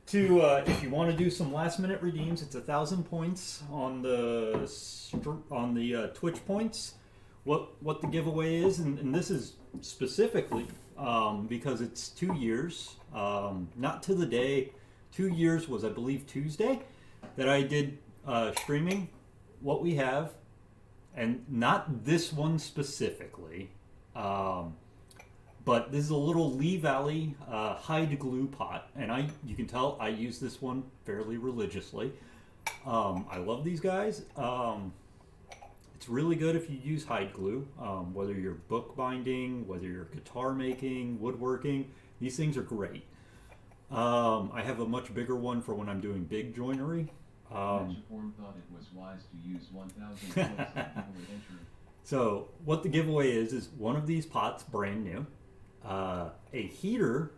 [SPEAKER 1] if you want to do some last minute redeems. It's 1,000 points on the Twitch points. What the giveaway is, and this is specifically because it's 2 years, not to the day. 2 years was, I believe, Tuesday that I did streaming. What we have, and not this one specifically, but this is a little Lee Valley hide glue pot, and you can tell I use this one fairly religiously. I love these guys. It's really good if you use hide glue, whether you're bookbinding, whether you're guitar making, woodworking. These things are great. I have a much bigger one for when I'm doing big joinery.
[SPEAKER 6] Form thought it was wise to use 1,000 points on giveaway entry.
[SPEAKER 1] So what the giveaway is one of these pots, brand new, a heater.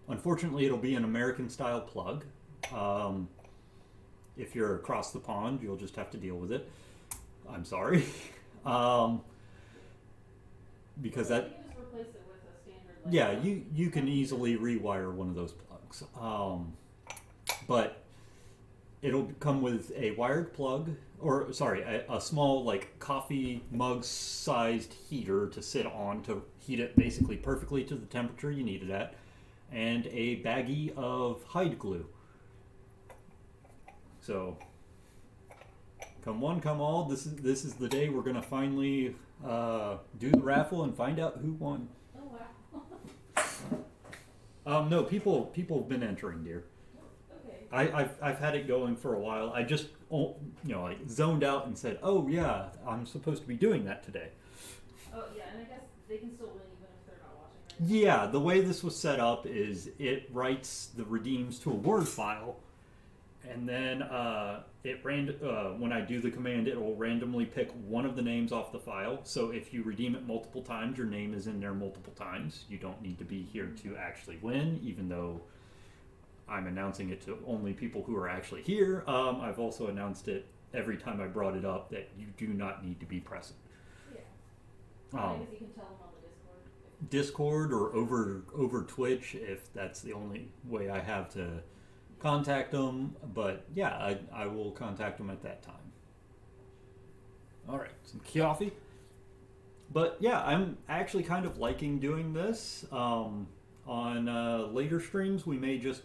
[SPEAKER 1] Unfortunately, it'll be an American style plug. If you're across the pond, you'll just have to deal with it. I'm sorry. Because that.
[SPEAKER 4] You can just replace it with a standard.
[SPEAKER 1] Yeah, you can easily rewire one of those plugs. But it'll come with a wired plug, or sorry, a small like coffee mug sized heater to sit on to heat it basically perfectly to the temperature you need it at, and a baggie of hide glue. So come one, come all. This is the day we're gonna finally do the raffle and find out who won.
[SPEAKER 4] Oh wow.
[SPEAKER 1] No, people have been entering, dear.
[SPEAKER 4] Okay.
[SPEAKER 1] I've had it going for a while. I just like zoned out and said, oh yeah, I'm supposed to be doing that today.
[SPEAKER 4] Oh yeah, and I guess they can still win even if they're not watching. Right?
[SPEAKER 1] Yeah, the way this was set up is it writes the redeems to a Word file, and then when I do the command, it will randomly pick one of the names off the file. So if you redeem it multiple times, your name is in there multiple times. You don't need to be here to actually win, even though I'm announcing it to only people who are actually here. I've also announced it every time I brought it up that you do not need to be present.
[SPEAKER 4] Yeah. I guess you can tell them on the
[SPEAKER 1] Discord or over Twitch if that's the only way I have to contact them. But yeah, I will contact them at that time. All right, some coffee. But yeah, I'm actually kind of liking doing this. On later streams, we may just,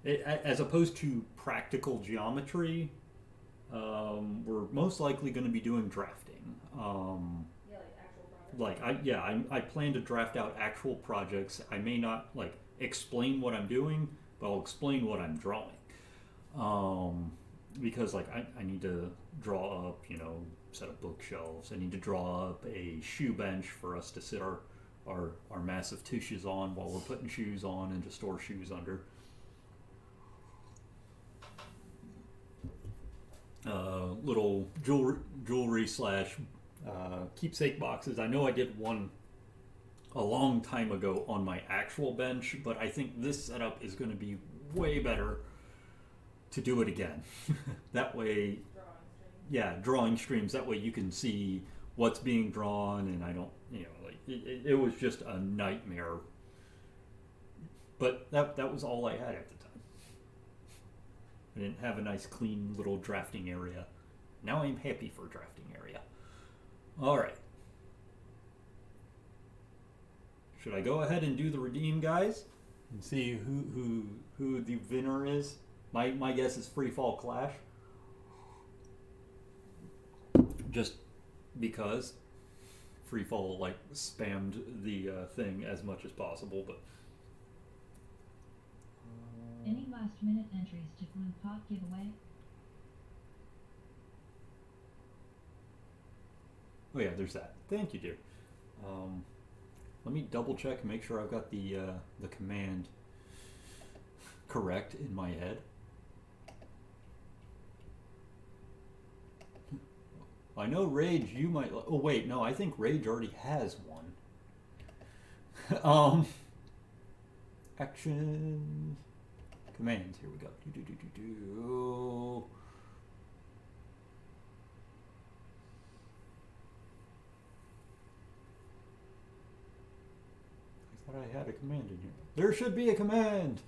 [SPEAKER 1] as opposed to practical geometry, we're most likely going to be doing drafting.
[SPEAKER 4] Yeah, like actual projects.
[SPEAKER 1] I plan to draft out actual projects. I may not explain what I'm doing, but I'll explain what I'm drawing. because like I need to draw up, set up bookshelves. I need to draw up a shoe bench for us to sit our massive tushes on while we're putting shoes on and to store shoes under. Little jewelry slash keepsake boxes. I know I did one a long time ago on my actual bench, but I think this setup is going to be way better to do it again. That way, drawing streams. That way you can see what's being drawn, and I don't, it was just a nightmare. But that was all I had at the time. I didn't have a nice clean little drafting area. Now I'm happy for drafting area. All right. Should I go ahead and do the redeem, guys, and see who the winner is? My guess is Free Fall Clash. Just because Free Fall like spammed the thing as much as possible, but.
[SPEAKER 2] Any last minute entries to Glue Pot giveaway?
[SPEAKER 1] Oh yeah, there's that. Thank you, dear. Let me double check and make sure I've got the command correct in my head. I know Rage, you might. Oh wait, no, I think Rage already has one. Action. Commands, here we go. I thought I had a command in here. There should be a command!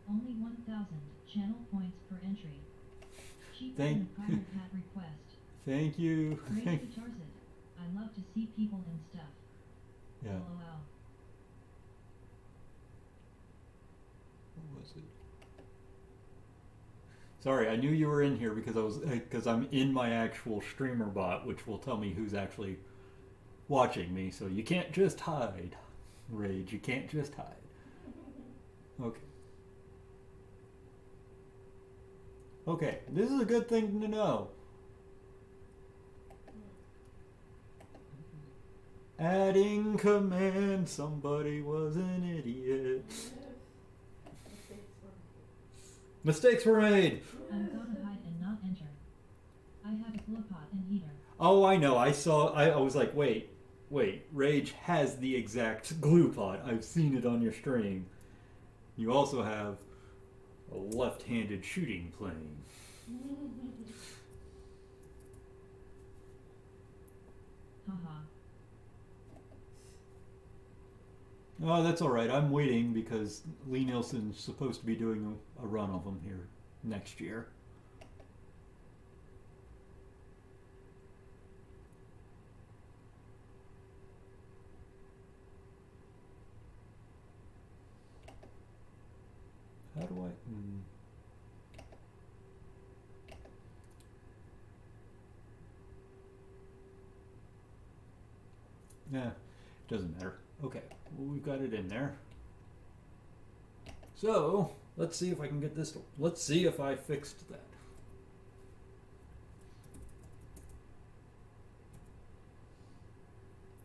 [SPEAKER 2] Only 1,000 channel points per entry. Cheaper
[SPEAKER 1] Thank-
[SPEAKER 2] than a private hat request.
[SPEAKER 1] Thank you.
[SPEAKER 2] Rage Charzit. I love to see people and stuff.
[SPEAKER 1] Yeah.
[SPEAKER 2] LOL.
[SPEAKER 1] What was it? Sorry, I knew you were in here because I'm in my actual streamer bot, which will tell me who's actually watching me. So you can't just hide, Rage. You can't just hide. Okay. Okay, this is a good thing to know. Adding command, somebody was an idiot. Mistakes were made.
[SPEAKER 2] I'm gonna hide and not enter. I have a glue pot and heater.
[SPEAKER 1] Oh, I know. I was like, wait. Rage has the exact glue pot. I've seen it on your stream. You also have a left-handed shooting plane.
[SPEAKER 2] Haha.
[SPEAKER 1] Oh, that's all right. I'm waiting because Lee Nielsen's supposed to be doing a run of them here next year. How do I? Yeah, it doesn't matter. Okay, well, we've got it in there. So let's see if I can get this. Let's see if I fixed that.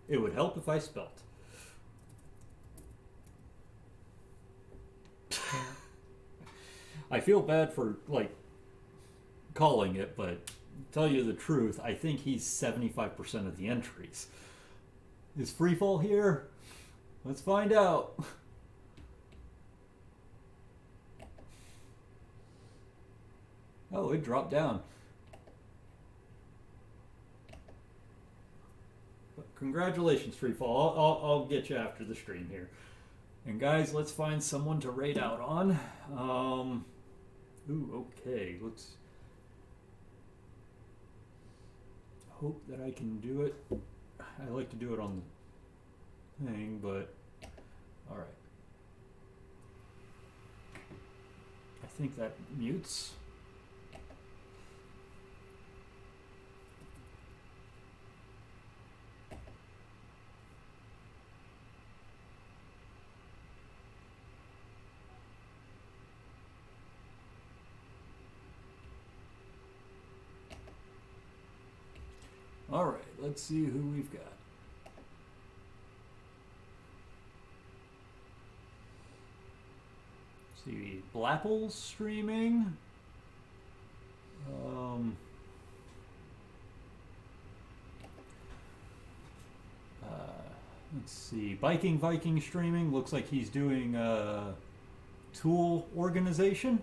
[SPEAKER 1] It would help if I spelt. I feel bad for like calling it, but to tell you the truth, I think he's 75% of the entries. Is Freefall here? Let's find out. Oh, it dropped down. But congratulations, Freefall. I'll get you after the stream here. And guys, let's find someone to raid out on. Okay. Let's hope that I can do it. I like to do it on the thing, but all right. I think that mutes. All right, let's see who we've got. Let's see, Blapple's streaming. Let's see, Viking streaming. Looks like he's doing tool organization.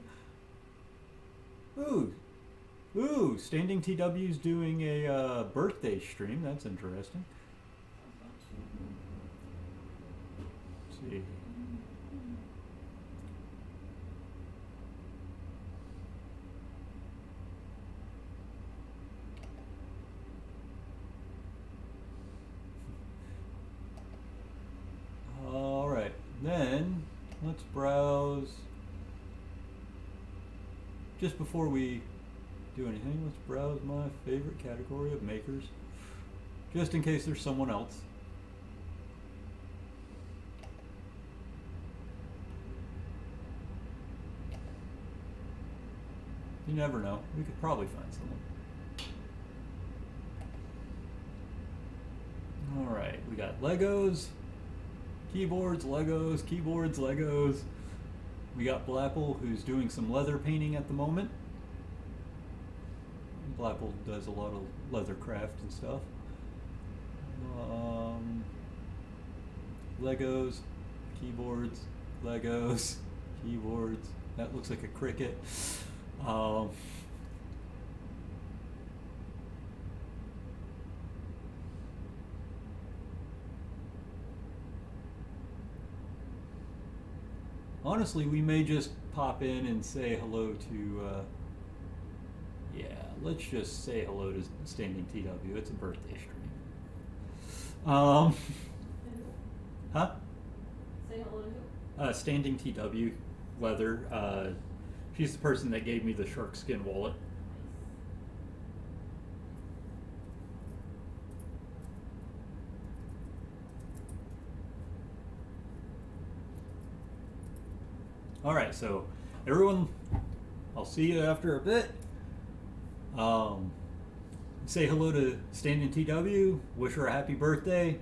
[SPEAKER 1] Ooh, Standing TW's doing a birthday stream. That's interesting. Let's see. All right, then let's browse. Just before we do anything, let's browse my favorite category of makers, just in case there's someone else. You never know. We could probably find someone. All right, we got Legos, keyboards, Legos. We got Blapple, who's doing some leather painting at the moment. Blapple does a lot of leather craft and stuff. Legos, keyboards, Legos, keyboards. That looks like a cricket. Honestly, we may just pop in and say hello to, yeah, let's just say hello to Standing TW. It's a birthday stream. Huh?
[SPEAKER 4] Say hello to who?
[SPEAKER 1] Standing TW, leather. She's the person that gave me the shark skin wallet. All right, so everyone, I'll see you after a bit. Say hello to Standing TW. Wish her a happy birthday.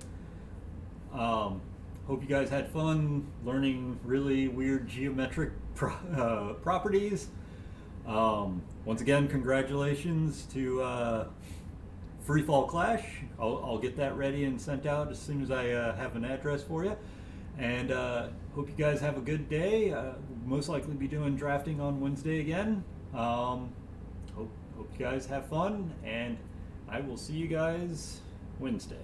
[SPEAKER 1] Hope you guys had fun learning really weird geometric properties. Once again, congratulations to Freefall Clash. I'll get that ready and sent out as soon as I have an address for you. And hope you guys have a good day. We'll most likely be doing drafting on Wednesday again. Hope you guys have fun, and I will see you guys Wednesday.